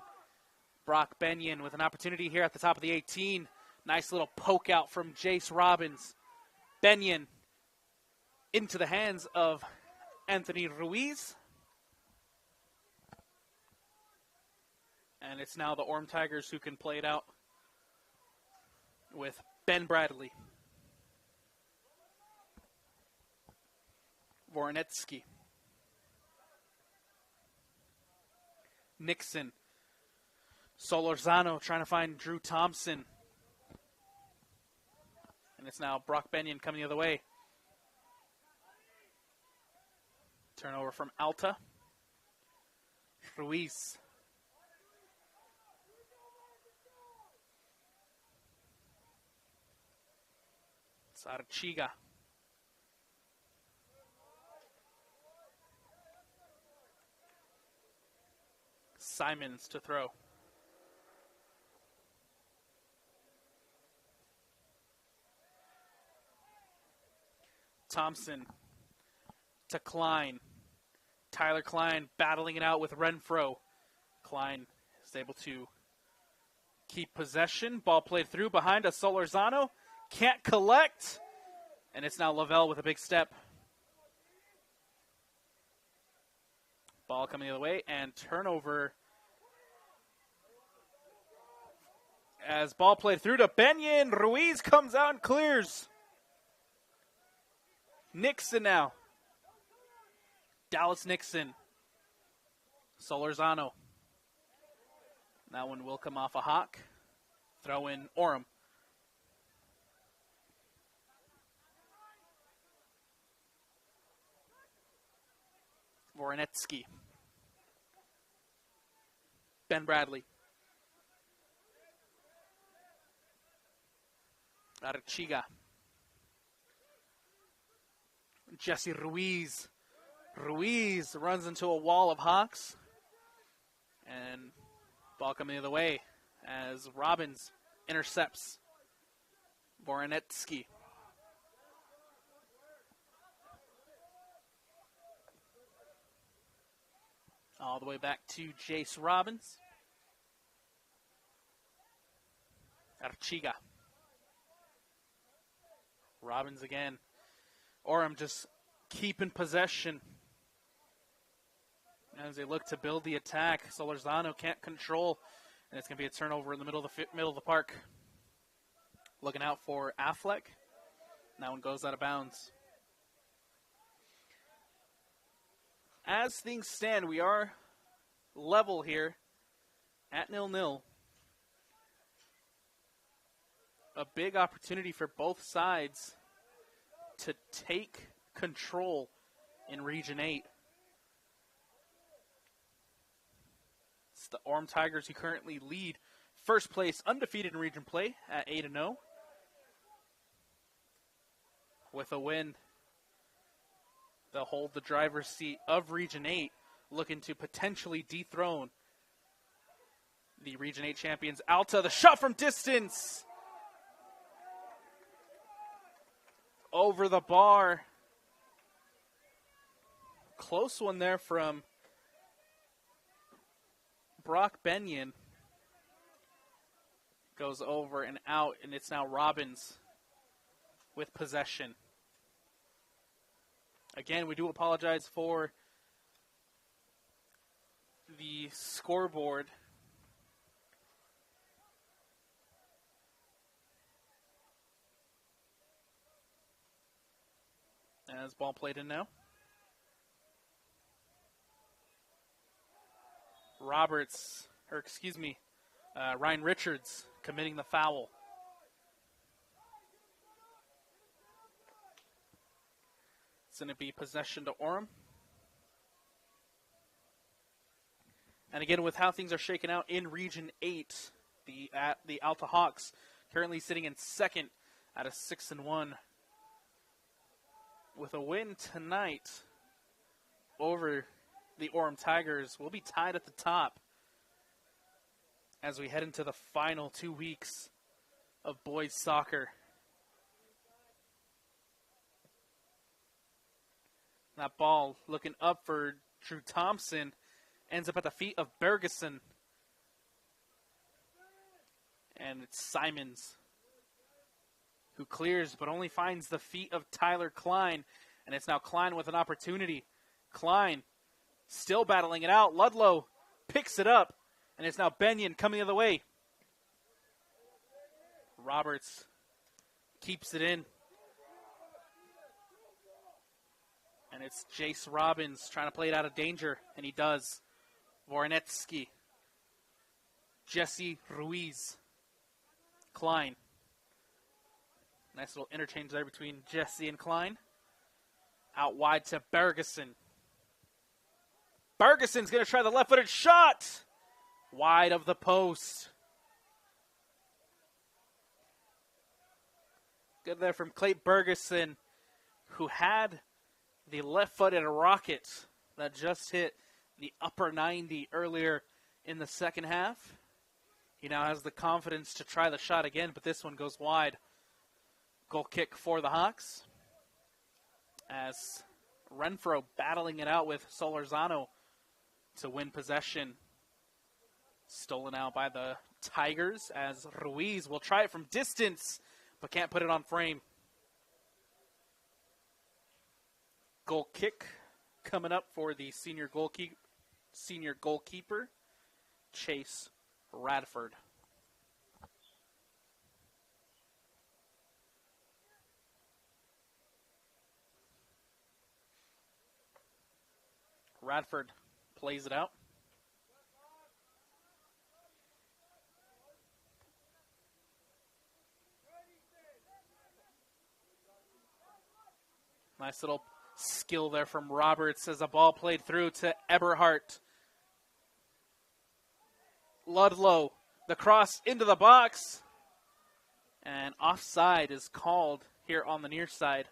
Brock Benyon with an opportunity here at the top of the 18. Nice little poke out from Jace Robbins. Benyon into the hands of Anthony Ruiz. And it's now the Orem Tigers who can play it out with Ben Bradley. Voronetsky. Nixon. Solorzano trying to find Drew Thompson. And it's now Brock Benyon coming the other way. Turnover from Alta. Ruiz. Sarchiga. Simons to throw. Thompson to Klein. Tyler Klein battling it out with Renfro. Klein is able to keep possession. Ball played through behind a Solorzano. Can't collect. And it's now Lavelle with a big step. Ball coming the other way and turnover. As ball played through to Benyon. Ruiz comes out and clears. Nixon now. Dallas Nixon. Solorzano. That one will come off a Hawk. Throw in Orem. Voronetsky. Ben Bradley. Archiga. Jesse Ruiz. Ruiz runs into a wall of Hawks. And ball coming the other way as Robbins intercepts Voronetsky. All the way back to Jace Robbins. Archiga. Robbins again. Orem just keeping possession as they look to build the attack. Solorzano can't control, and it's going to be a turnover in the middle of the park. Looking out for Affleck. That one goes out of bounds. As things stand, we are level here at 0-0. A big opportunity for both sides to take control in Region 8. It's the Orem Tigers who currently lead first place, undefeated in region play at 8-0. With a win, they'll hold the driver's seat of Region 8, looking to potentially dethrone the Region 8 champions, Alta. The shot from distance! Over the bar. Close one there from Brock Benyon. Goes over and out, and it's now Robbins with possession. Again, we do apologize for the scoreboard. As ball played in now. Ryan Richards committing the foul. It's going to be possession to Orem. And again, with how things are shaken out in Region 8, the Alta Hawks currently sitting in second at a 6-1. With a win tonight over the Orem Tigers, we'll be tied at the top as we head into the final 2 weeks of boys soccer. That ball looking up for Drew Thompson ends up at the feet of Bergeson. And it's Simons who clears, but only finds the feet of Tyler Klein. And it's now Klein with an opportunity. Klein still battling it out. Ludlow picks it up, and it's now Benyon coming the other way. Roberts keeps it in. And it's Jace Robbins trying to play it out of danger, and he does. Voronetsky. Jesse Ruiz. Klein. Nice little interchange there between Jesse and Klein. Out wide to Bergeson. Bergeson's going to try the left-footed shot. Wide of the post. Good there from Clay Bergeson, who had the left-footed rocket that just hit the upper 90 earlier in the second half. He now has the confidence to try the shot again, but this one goes wide. Goal kick for the Hawks. As Renfro battling it out with Solorzano to win possession. Stolen out by the Tigers as Ruiz will try it from distance, but can't put it on frame. Goal kick coming up for the senior goalkeeper, Chase Radford. Radford plays it out. Nice little skill there from Roberts as a ball played through to Eberhardt. Ludlow, the cross into the box. And offside is called here on the near side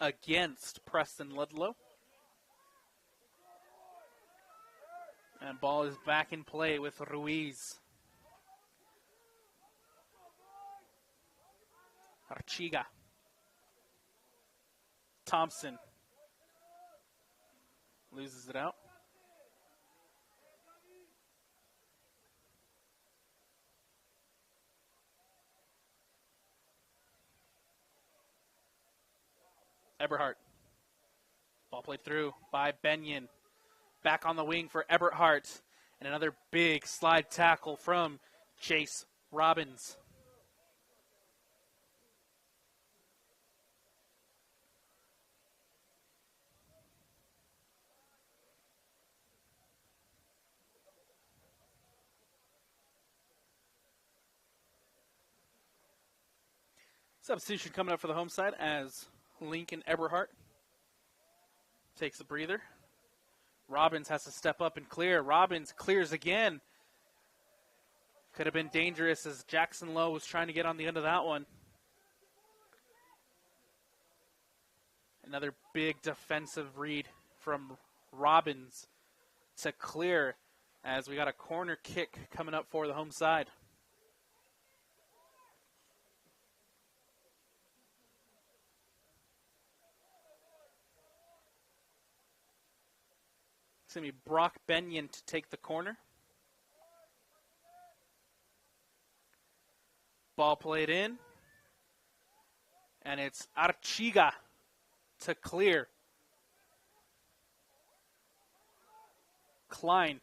against Preston Ludlow. And ball is back in play with Ruiz. Archiga. Thompson. Loses it out. Eberhardt. Ball played through by Benyon. Back on the wing for Eberhardt. And another big slide tackle from Chase Robbins. Substitution coming up for the home side as Lincoln Eberhardt takes a breather. Robbins has to step up and clear. Robbins clears again. Could have been dangerous as Jackson Lowe was trying to get on the end of that one. Another big defensive read from Robbins to clear as we got a corner kick coming up for the home side. It's going to be Brock Benyon to take the corner. Ball played in. And it's Archiga to clear. Klein.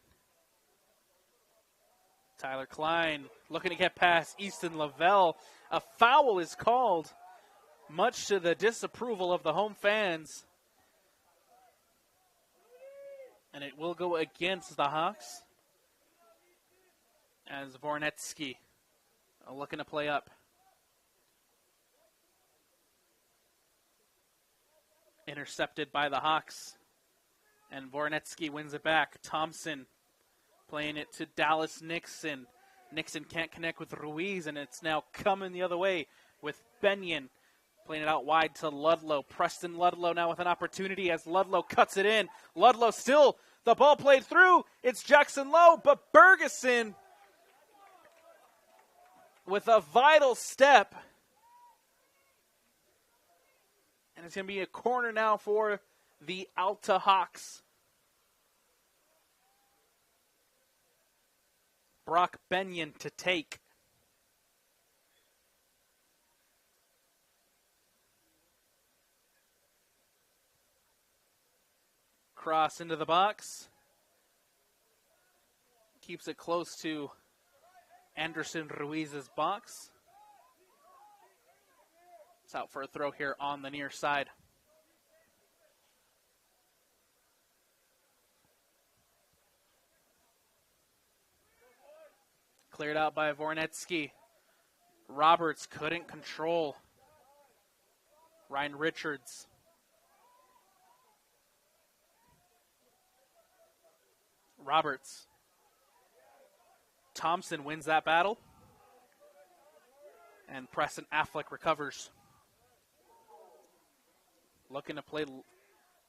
Tyler Klein looking to get past Easton Lavelle. A foul is called, much to the disapproval of the home fans. And it will go against the Hawks as Vornetsky looking to play up. Intercepted by the Hawks. And Vornetsky wins it back. Thompson playing it to Dallas Nixon. Nixon can't connect with Ruiz, and it's now coming the other way with Benyon. Playing it out wide to Ludlow. Preston Ludlow now with an opportunity as Ludlow cuts it in. Ludlow still, the ball played through. It's Jackson Lowe, but Bergeson with a vital step. And it's going to be a corner now for the Alta Hawks. Brock Benyon to take. Cross into the box. Keeps it close to Anderson Ruiz's box. It's out for a throw here on the near side. Cleared out by Vornetsky. Roberts couldn't control Ryan Richards. Roberts. Thompson wins that battle. And Preston Affleck recovers. Looking to play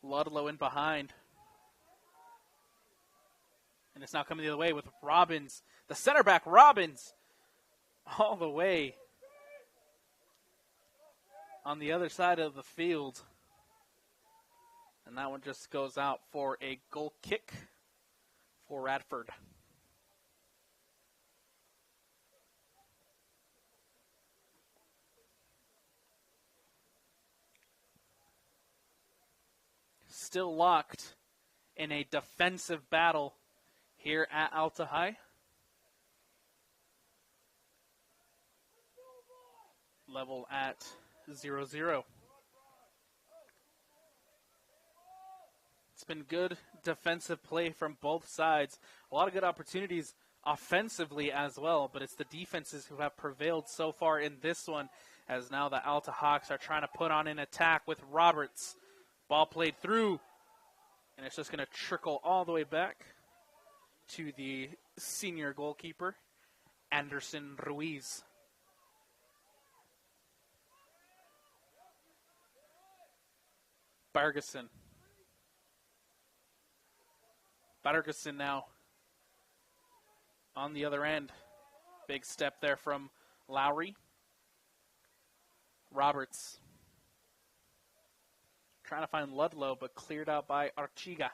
Ludlow in behind. And it's now coming the other way with Robbins. The center back, Robbins, all the way on the other side of the field. And that one just goes out for a goal kick for Radford. Still locked in a defensive battle here at Alta High. Level at 0-0. It's been good defensive play from both sides. A lot of good opportunities offensively as well, but it's the defenses who have prevailed so far in this one, as now the Alta Hawks are trying to put on an attack with Roberts. Ball played through, and it's just going to trickle all the way back to the senior goalkeeper, Anderson Ruiz. Bergeson. Bergeson now on the other end. Big step there from Lowry. Roberts. Trying to find Ludlow, but cleared out by Archiga.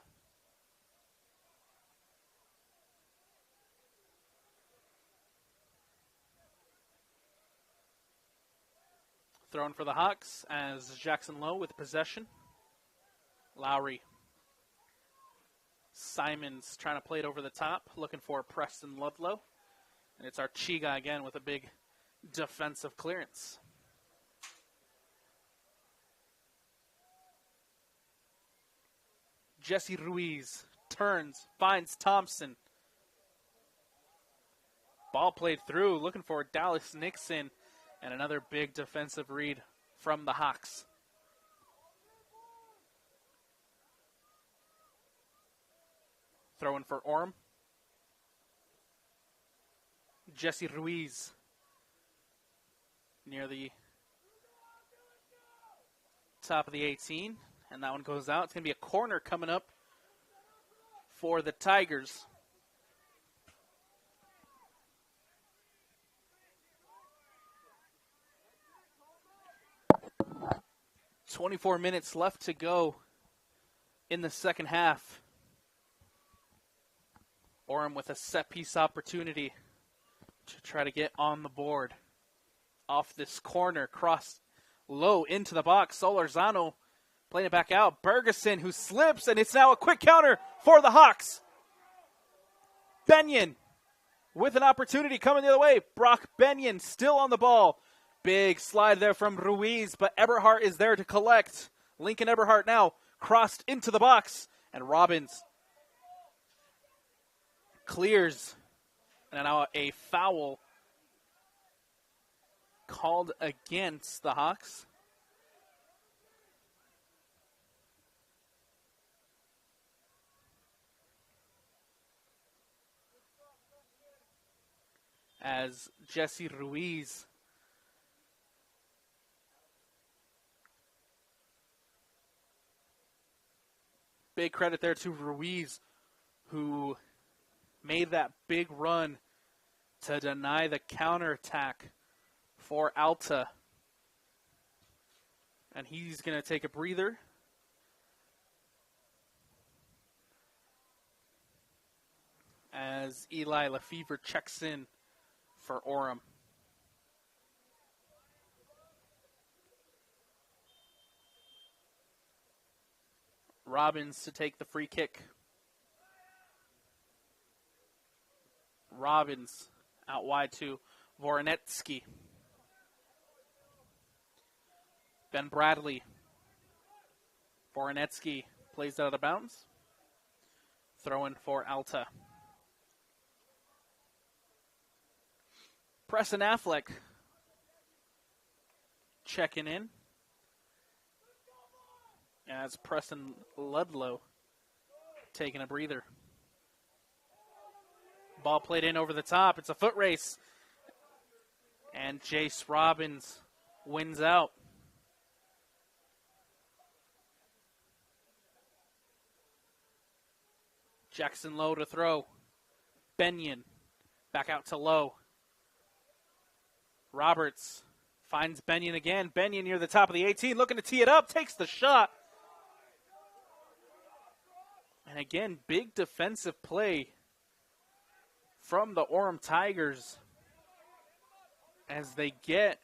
Thrown for the Hawks as Jackson Lowe with possession. Lowry. Simons trying to play it over the top, looking for Preston Ludlow. And it's Archiga again with a big defensive clearance. Jesse Ruiz turns, finds Thompson. Ball played through, looking for Dallas Nixon. And another big defensive read from the Hawks. Throwing for Orem. Jesse Ruiz near the top of the 18. And that one goes out. It's going to be a corner coming up for the Tigers. .24 minutes left to go in the second half. Orem with a set-piece opportunity to try to get on the board. Off this corner, cross low into the box. Solorzano playing it back out. Bergeson who slips, and it's now a quick counter for the Hawks. Benyon with an opportunity coming the other way. Brock Benyon still on the ball. Big slide there from Ruiz, but Eberhardt is there to collect. Lincoln Eberhardt now crossed into the box, and Robbins clears. And now a foul called against the Hawks. As Jesse Ruiz big credit there to Ruiz, who made that big run to deny the counterattack for Alta. And he's going to take a breather. As Eli Lefevre checks in for Orem. Robbins to take the free kick. Robbins out wide to Voronetsky. Ben Bradley. Voronetsky plays out of bounds. Throw in for Alta. Preston Affleck checking in. As Preston Ludlow taking a breather. Ball played in over the top. It's a foot race. And Jace Robbins wins out. Jackson Lowe to throw. Benyon back out to Lowe. Roberts finds Benyon again. Benyon near the top of the 18, looking to tee it up, takes the shot. And again, big defensive play from the Orem Tigers as they get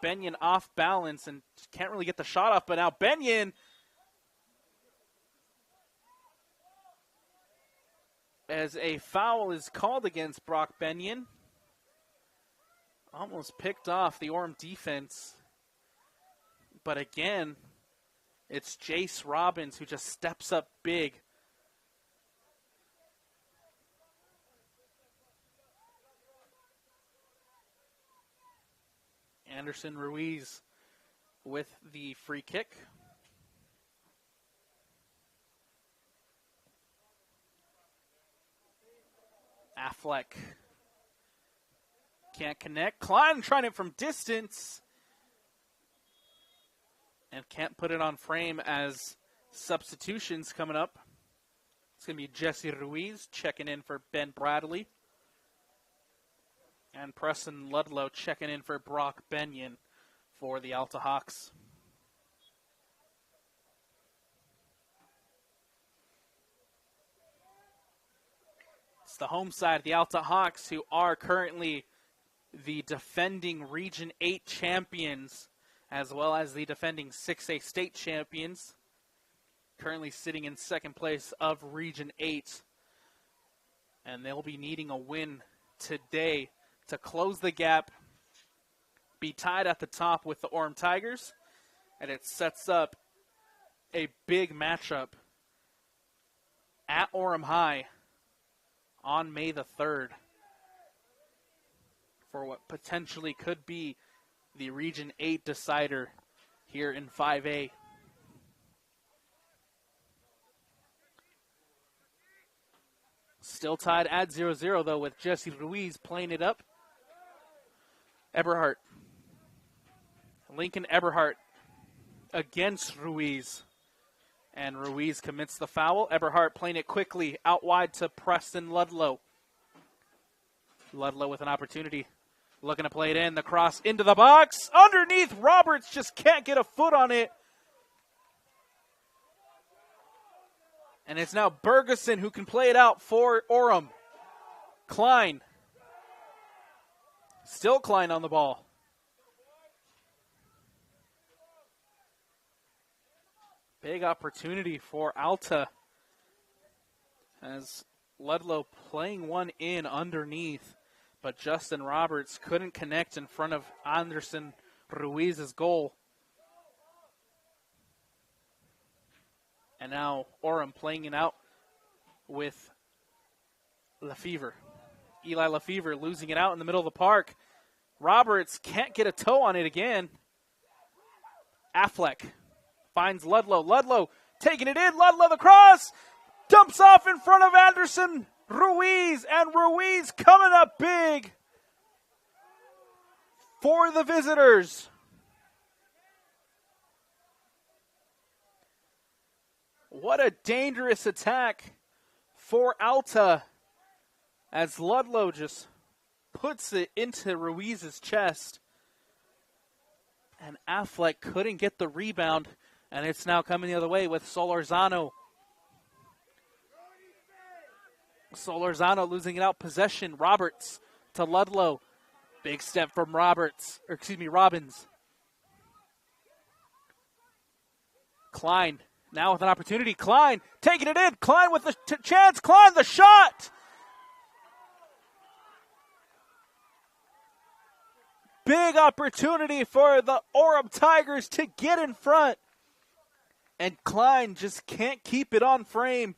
Benyon off balance and can't really get the shot off. But now Benyon, as a foul is called against Brock Benyon, almost picked off the Orem defense. But again, it's Jace Robbins who just steps up big. Anderson Ruiz with the free kick. Affleck can't connect. Klein trying it from distance and can't put it on frame as substitutions coming up. It's going to be Jesse Ruiz checking in for Ben Bradley. And Preston Ludlow checking in for Brock Benyon for the Alta Hawks. It's the home side of the Alta Hawks, who are currently the defending Region 8 champions, as well as the defending 6A state champions. Currently sitting in second place of Region 8. And they'll be needing a win today to close the gap, be tied at the top with the Orem Tigers, and it sets up a big matchup at Orem High on May the 3rd for what potentially could be the Region 8 decider here in 5A. Still tied at 0-0, though, with Jesse Ruiz playing it up. Eberhardt. Lincoln Eberhardt against Ruiz. And Ruiz commits the foul. Eberhardt playing it quickly out wide to Preston Ludlow. Ludlow with an opportunity. Looking to play it in. The cross into the box. Underneath, Roberts just can't get a foot on it. And it's now Bergeson who can play it out for Orem. Klein. Still Klein on the ball. Big opportunity for Alta as Ludlow playing one in underneath, but Justin Roberts couldn't connect in front of Anderson Ruiz's goal. And now Orem playing it out with Lefevre. Eli Lefevre losing it out in the middle of the park. Roberts can't get a toe on it again. Affleck finds Ludlow. Ludlow taking it in. Ludlow the cross. Dumps off in front of Anderson Ruiz. And Ruiz coming up big for the visitors. What a dangerous attack for Alta as Ludlow just puts it into Ruiz's chest. And Affleck couldn't get the rebound, and it's now coming the other way with Solorzano. Solorzano losing it out, possession. Roberts to Ludlow. Big step from Robbins. Klein now with an opportunity. Klein taking it in. Klein with the chance. Klein the shot. Big opportunity for the Orem Tigers to get in front. And Klein just can't keep it on frame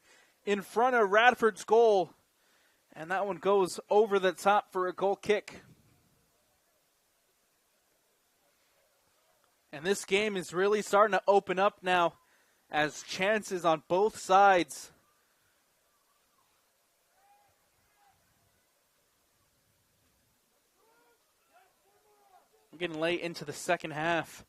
in front of Radford's goal. And that one goes over the top for a goal kick. And this game is really starting to open up now as chances on both sides. We're getting late into the second half.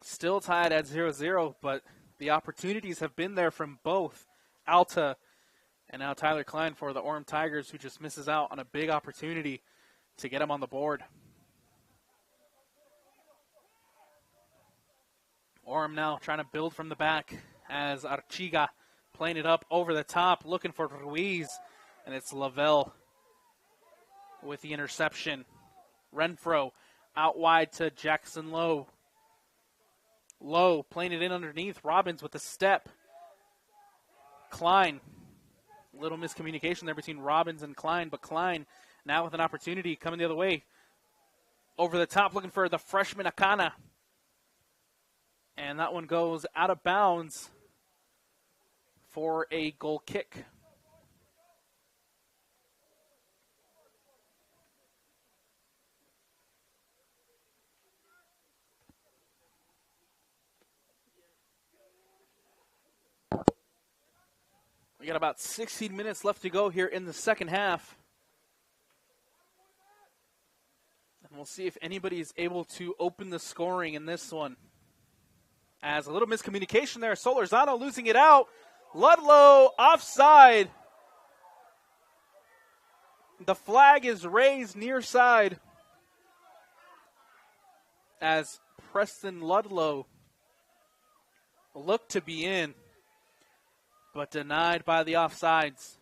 Still tied at 0-0, but the opportunities have been there from both Alta and now Tyler Klein for the Orem Tigers, who just misses out on a big opportunity to get him on the board. Orem now trying to build from the back as Archiga playing it up over the top, looking for Ruiz, and it's Lavelle with the interception. Renfro out wide to Jackson Lowe. Lowe playing it in underneath. Robbins with the step. Klein. A little miscommunication there between Robbins and Klein, but Klein now with an opportunity coming the other way. Over the top looking for the freshman Akana. And that one goes out of bounds for a goal kick. We got about 16 minutes left to go here in the second half. And we'll see if anybody is able to open the scoring in this one. As a little miscommunication there, Solorzano losing it out. Ludlow offside. The flag is raised near side as Preston Ludlow looked to be in, but denied by the offsides.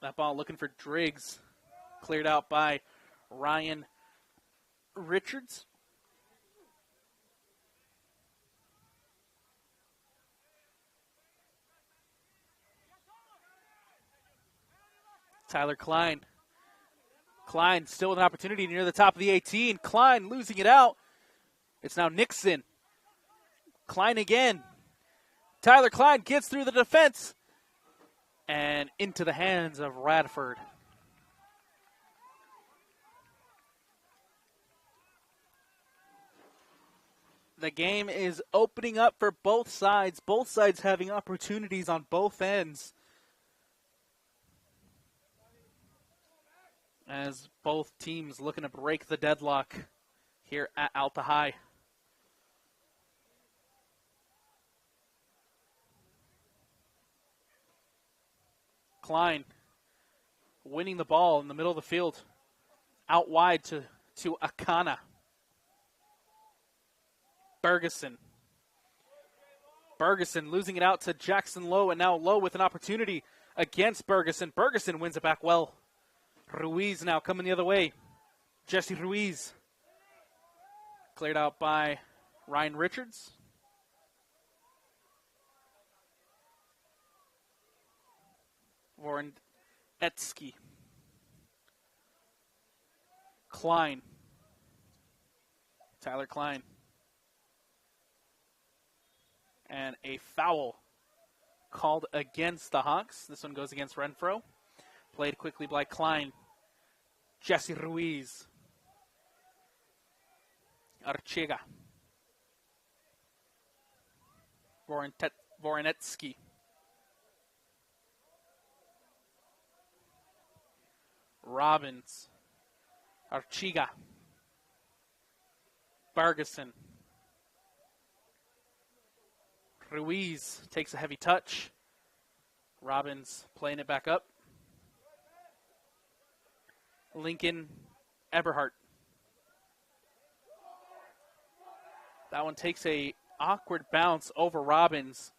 That ball looking for Driggs. Cleared out by Ryan Richards. Tyler Klein. Klein still with an opportunity near the top of the 18. Klein losing it out. It's now Nixon. Klein again. Tyler Klein gets through the defense and into the hands of Radford. The game is opening up for both sides having opportunities on both ends. As both teams looking to break the deadlock here at Alta High. Klein winning the ball in the middle of the field. Out wide to Akana. Bergeson losing it out to Jackson Lowe, and now Lowe with an opportunity against Bergeson. Bergeson wins it back well. Ruiz now coming the other way. Jesse Ruiz. Cleared out by Ryan Richards. Voronetsky. Klein. Tyler Klein. And a foul called against the Hawks. This one goes against Renfro. Played quickly by Klein. Jesse Ruiz. Archega. Voronetsky. Robbins. Archiga. Bergeson. Ruiz takes a heavy touch. Robbins playing it back up. Lincoln Eberhardt. That one takes a awkward bounce over Robbins,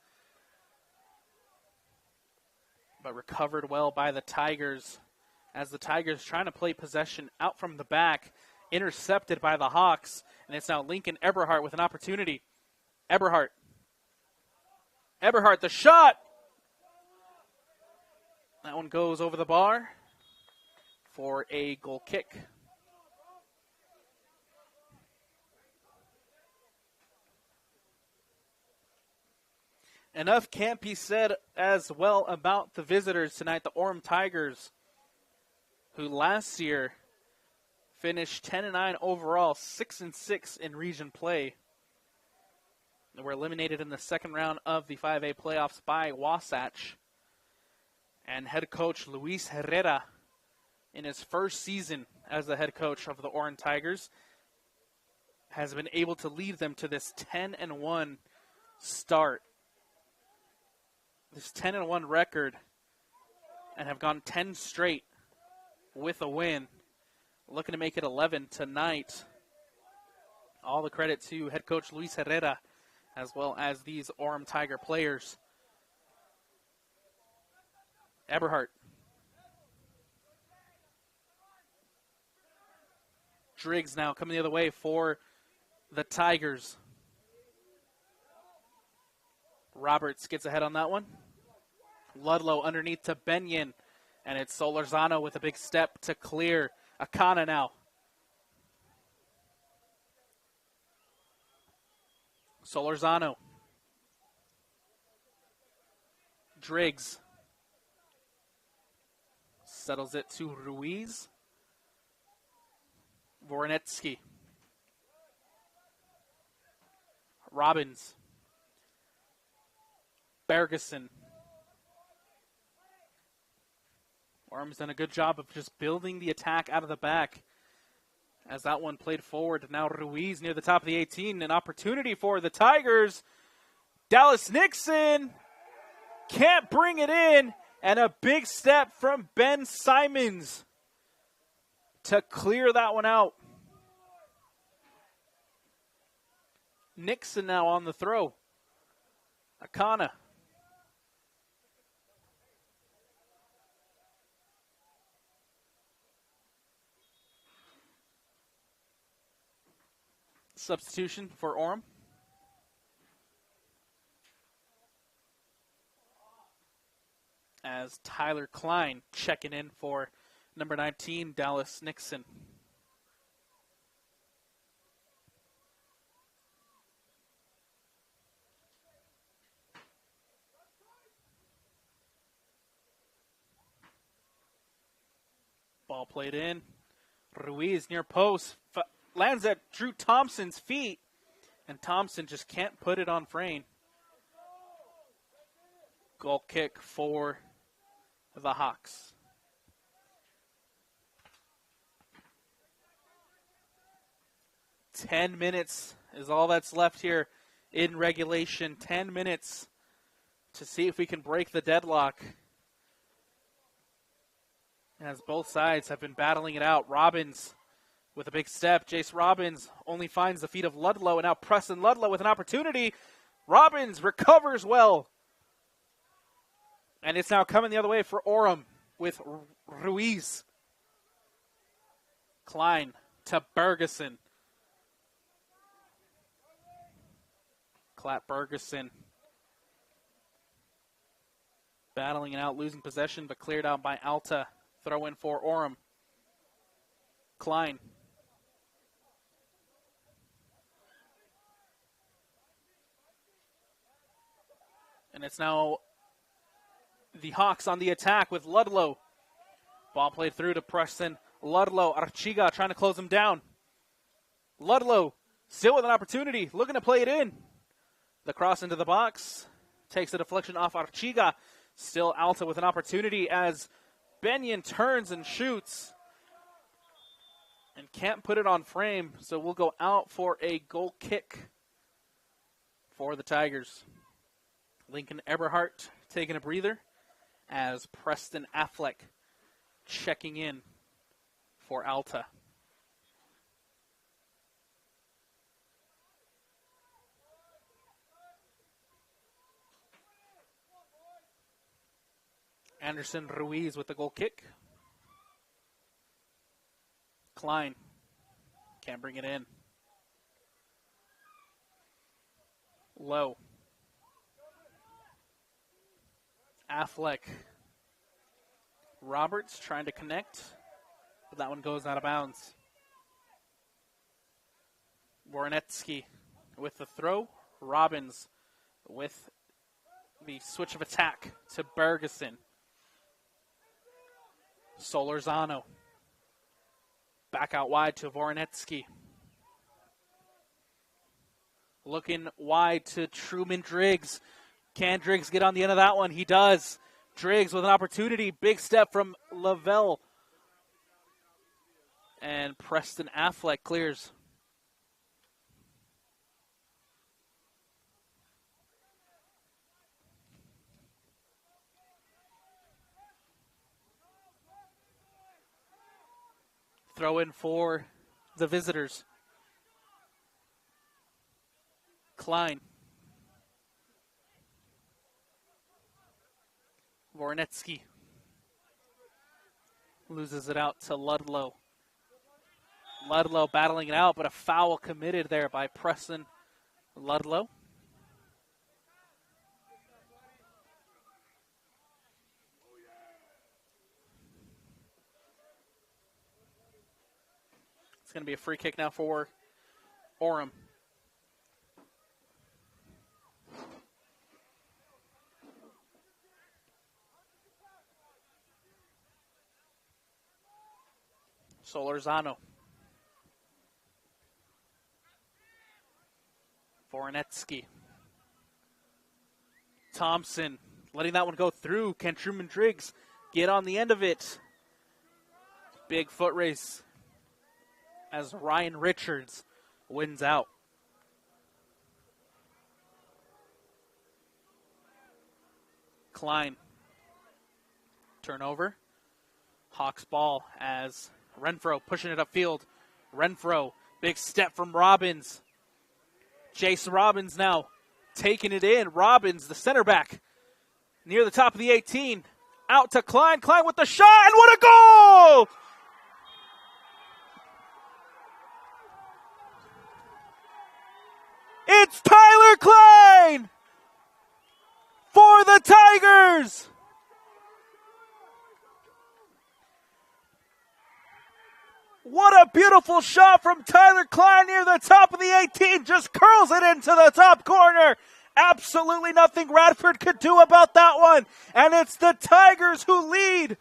but recovered well by the Tigers, as the Tigers trying to play possession out from the back, intercepted by the Hawks, and it's now Lincoln Eberhardt with an opportunity. Eberhardt, the shot! That one goes over the bar for a goal kick. Enough can't be said as well about the visitors tonight, the Orem Tigers, who last year finished 10-9 overall, 6-6 in region play. They were eliminated in the second round of the 5A playoffs by Wasatch. And head coach Luis Herrera, in his first season as the head coach of the Orem Tigers, has been able to lead them to this 10-1 start. This 10-1 record, and have gone 10 straight with a win. Looking to make it 11 tonight. All the credit to head coach Luis Herrera, as well as these Orem Tiger players. Eberhardt. Driggs now coming the other way for the Tigers. Roberts gets ahead on that one. Ludlow underneath to Benyon. And it's Solorzano with a big step to clear. Akana now. Solorzano. Driggs. Settles it to Ruiz. Voronetsky. Robbins. Bergeson. Orem's done a good job of just building the attack out of the back. As that one played forward, now Ruiz near the top of the 18. An opportunity for the Tigers. Dallas Nixon can't bring it in. And a big step from Ben Simons to clear that one out. Nixon now on the throw. Akana. Substitution for Orem. As Tyler Klein checking in for number 19, Dallas Nixon. Ball played in. Ruiz near post. Lands at Drew Thompson's feet. And Thompson just can't put it on frame. Goal kick for the Hawks. "10 minutes is all that's left here in regulation. 10 minutes to see if we can break the deadlock. As both sides have been battling it out. Robbins with a big step. Jace Robbins only finds the feet of Ludlow, and now Preston Ludlow with an opportunity. Robbins recovers well. And it's now coming the other way for Orem with Ruiz. Klein to Bergeson. Clap Bergeson. Battling it out, losing possession, but cleared out by Alta. Throw in for Orem. Klein. And it's now the Hawks on the attack with Ludlow. Ball played through to Preston Ludlow. Archiga trying to close him down. Ludlow still with an opportunity, looking to play it in. The cross into the box. Takes the deflection off Archiga. Still Alta with an opportunity as Benyon turns and shoots. And can't put it on frame, so we'll go out for a goal kick for the Tigers. Lincoln Eberhardt taking a breather as Preston Affleck checking in for Alta. Anderson Ruiz with the goal kick. Klein can't bring it in. Low. Affleck. Roberts trying to connect, but that one goes out of bounds. Voronetsky with the throw. Robbins with the switch of attack to Bergeson. Solorzano. Back out wide to Voronetsky. Looking wide to Truman Driggs. Can Driggs get on the end of that one? He does. Driggs with an opportunity. Big step from Lavelle. And Preston Affleck clears. Throw in for the visitors. Klein. Voronetsky loses it out to Ludlow. Ludlow battling it out, but a foul committed there by Preston Ludlow. It's going to be a free kick now for Orem. Solorzano. Voronetsky. Thompson letting that one go through. Can Truman Driggs get on the end of it? Big foot race as Ryan Richards wins out. Klein. Turnover. Hawks ball as Renfro pushing it upfield. Renfro, big step from Robbins. Jace Robbins now taking it in. Robbins, the center back, near the top of the 18. Out to Klein. Klein with the shot, and what a goal! It's Tyler Klein for the Tigers! What a beautiful shot from Tyler Klein near the top of the 18. Just curls it into the top corner. Absolutely nothing Radford could do about that one. And it's the Tigers who lead.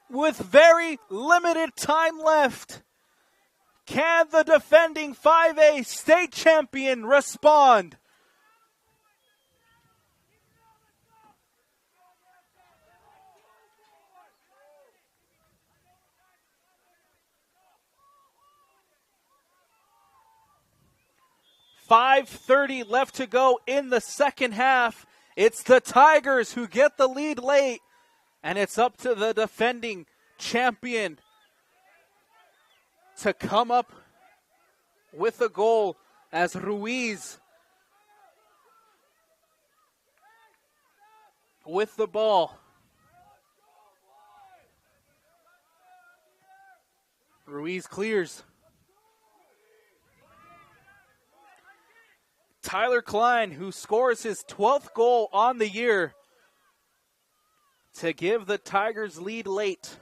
With very limited time left, can the defending 5A state champion respond? .5:30 left to go in the second half. It's the Tigers who get the lead late, and it's up to the defending champion to come up with a goal as Ruiz with the ball. Ruiz clears. Tyler Klein, who scores his 12th goal on the year to give the Tigers lead late.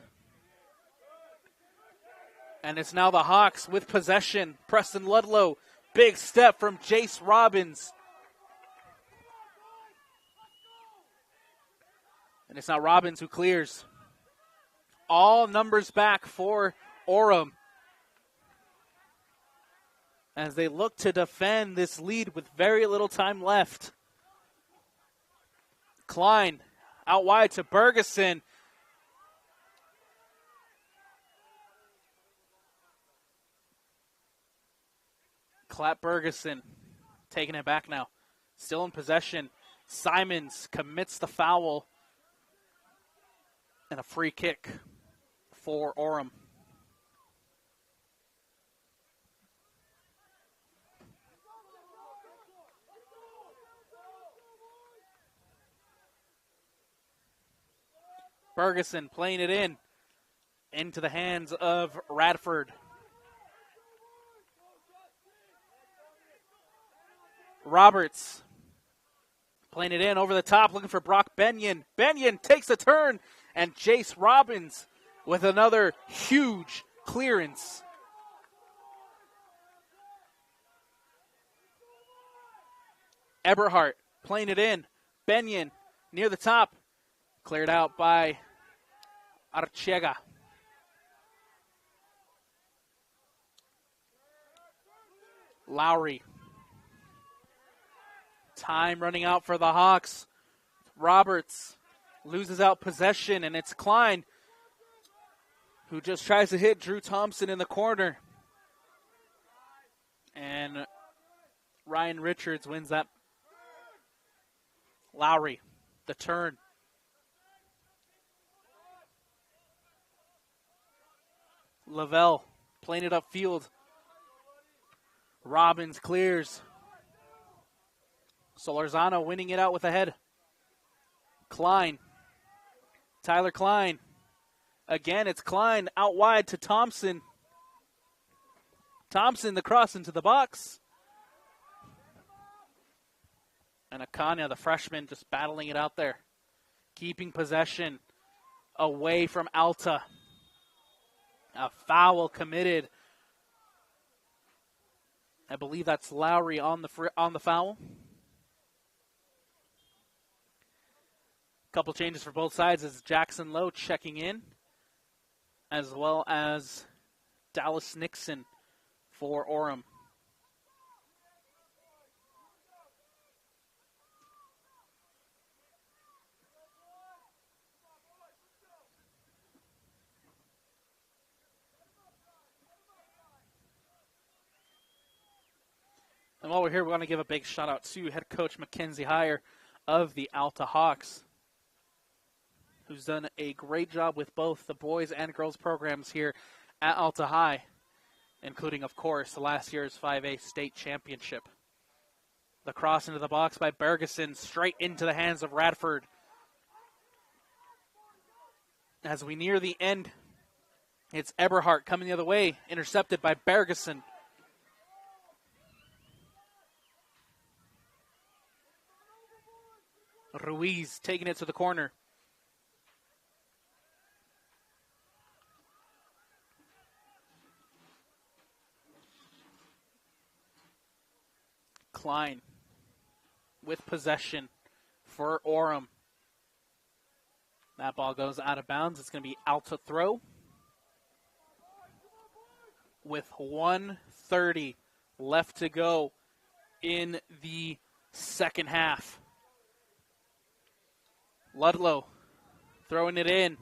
And it's now the Hawks with possession. Preston Ludlow, big step from Jace Robbins. And it's now Robbins who clears. All numbers back for Orem as they look to defend this lead with very little time left. Klein out wide to Bergeson. Clap Bergeson, taking it back now. Still in possession. Simons commits the foul. And a free kick for Orem. Bergeson playing it into the hands of Radford. Roberts playing it in over the top, looking for Brock Benyon. Benyon takes a turn, and Jace Robbins with another huge clearance. Eberhardt playing it in. Benyon near the top, cleared out by Archega. Lowry. Time running out for the Hawks. Roberts loses out possession, and it's Klein who just tries to hit Drew Thompson in the corner. And Ryan Richards wins that. Lowry, the turn. Lavelle playing it upfield. Robbins clears. Solorzano winning it out with a head. Klein. Tyler Klein. Again, it's Klein out wide to Thompson. Thompson, the cross into the box. And Akanya, the freshman, just battling it out there. Keeping possession away from Alta. A foul committed. I believe that's Lowry on the foul. Couple changes for both sides as Jackson Lowe checking in. as well as Dallas Nixon for Orem. And while we're here, we want to give a big shout out to head coach Mackenzie Heyer of the Alta Hawks, who's done a great job with both the boys and girls programs here at Alta High, including, of course, last year's 5A state championship. The cross into the box by Bergeson, straight into the hands of Radford. As we near the end, it's Eberhardt coming the other way, intercepted by Bergeson. Ruiz taking it to the corner. Klein with possession for Orem. That ball goes out of bounds. It's going to be Alta throw. With 1:30 left to go in the second half. Ludlow throwing it in.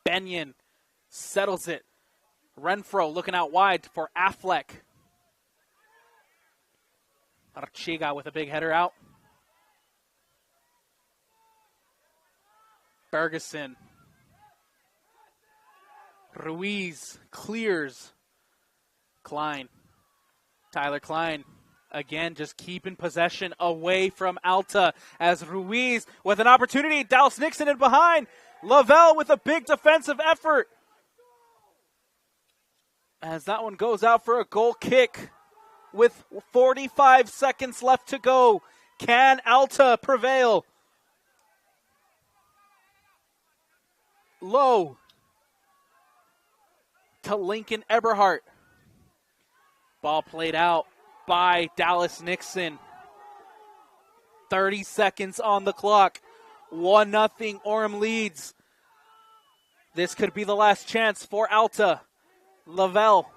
Benyon settles it. Renfro looking out wide for Affleck. Archiga with a big header out. Bergeson. Ruiz clears. Klein. Tyler Klein. Again, just keeping possession away from Alta as Ruiz with an opportunity. Dallas Nixon in behind. Lavelle with a big defensive effort. As that one goes out for a goal kick with 45 seconds left to go. Can Alta prevail? Low to Lincoln Eberhardt. Ball played out by Dallas Nixon. 30 seconds on the clock. 1-0 Orem leads. This could be the last chance for Alta. Lavelle.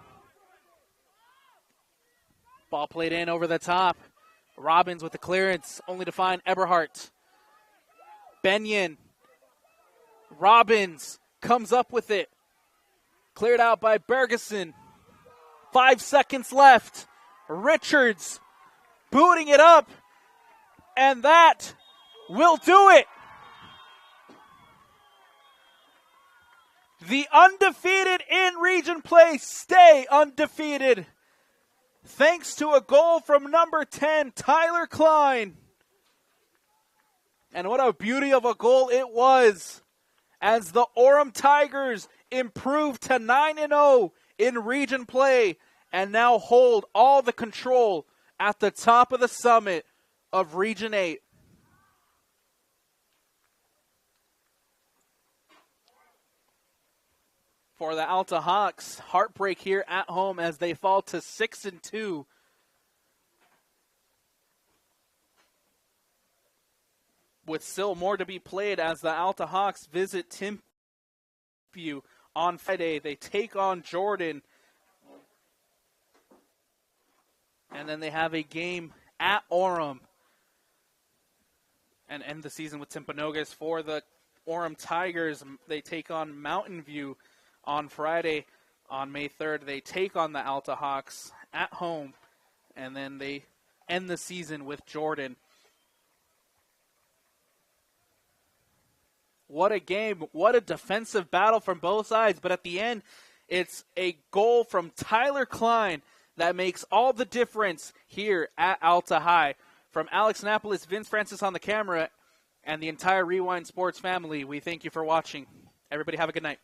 Ball played in over the top. Robbins with the clearance, only to find Eberhardt. Benyon. Robbins comes up with it. Cleared out by Bergeson. 5 seconds left. Richards booting it up. And that will do it. The undefeated in region play stay undefeated. Thanks to a goal from number 10, Tyler Klein. And what a beauty of a goal it was, as the Orem Tigers improved to 9-0 in region play and now hold all the control at the top of the summit of Region 8. For the Alta Hawks, heartbreak here at home as they fall to 6-2. With still more to be played as the Alta Hawks visit Timpview on Friday. They take on Jordan. And then they have a game at Orem. And end the season with Timpanogos. For the Orem Tigers, they take on Mountain View on Friday. On May 3rd, they take on the Alta Hawks at home. And then they end the season with Jordan. What a game. What a defensive battle from both sides. But at the end, it's a goal from Tyler Klein that makes all the difference here at Alta High. From Alex Annapolis, Vince Francis on the camera, and the entire Rewind Sports family, we thank you for watching. Everybody have a good night.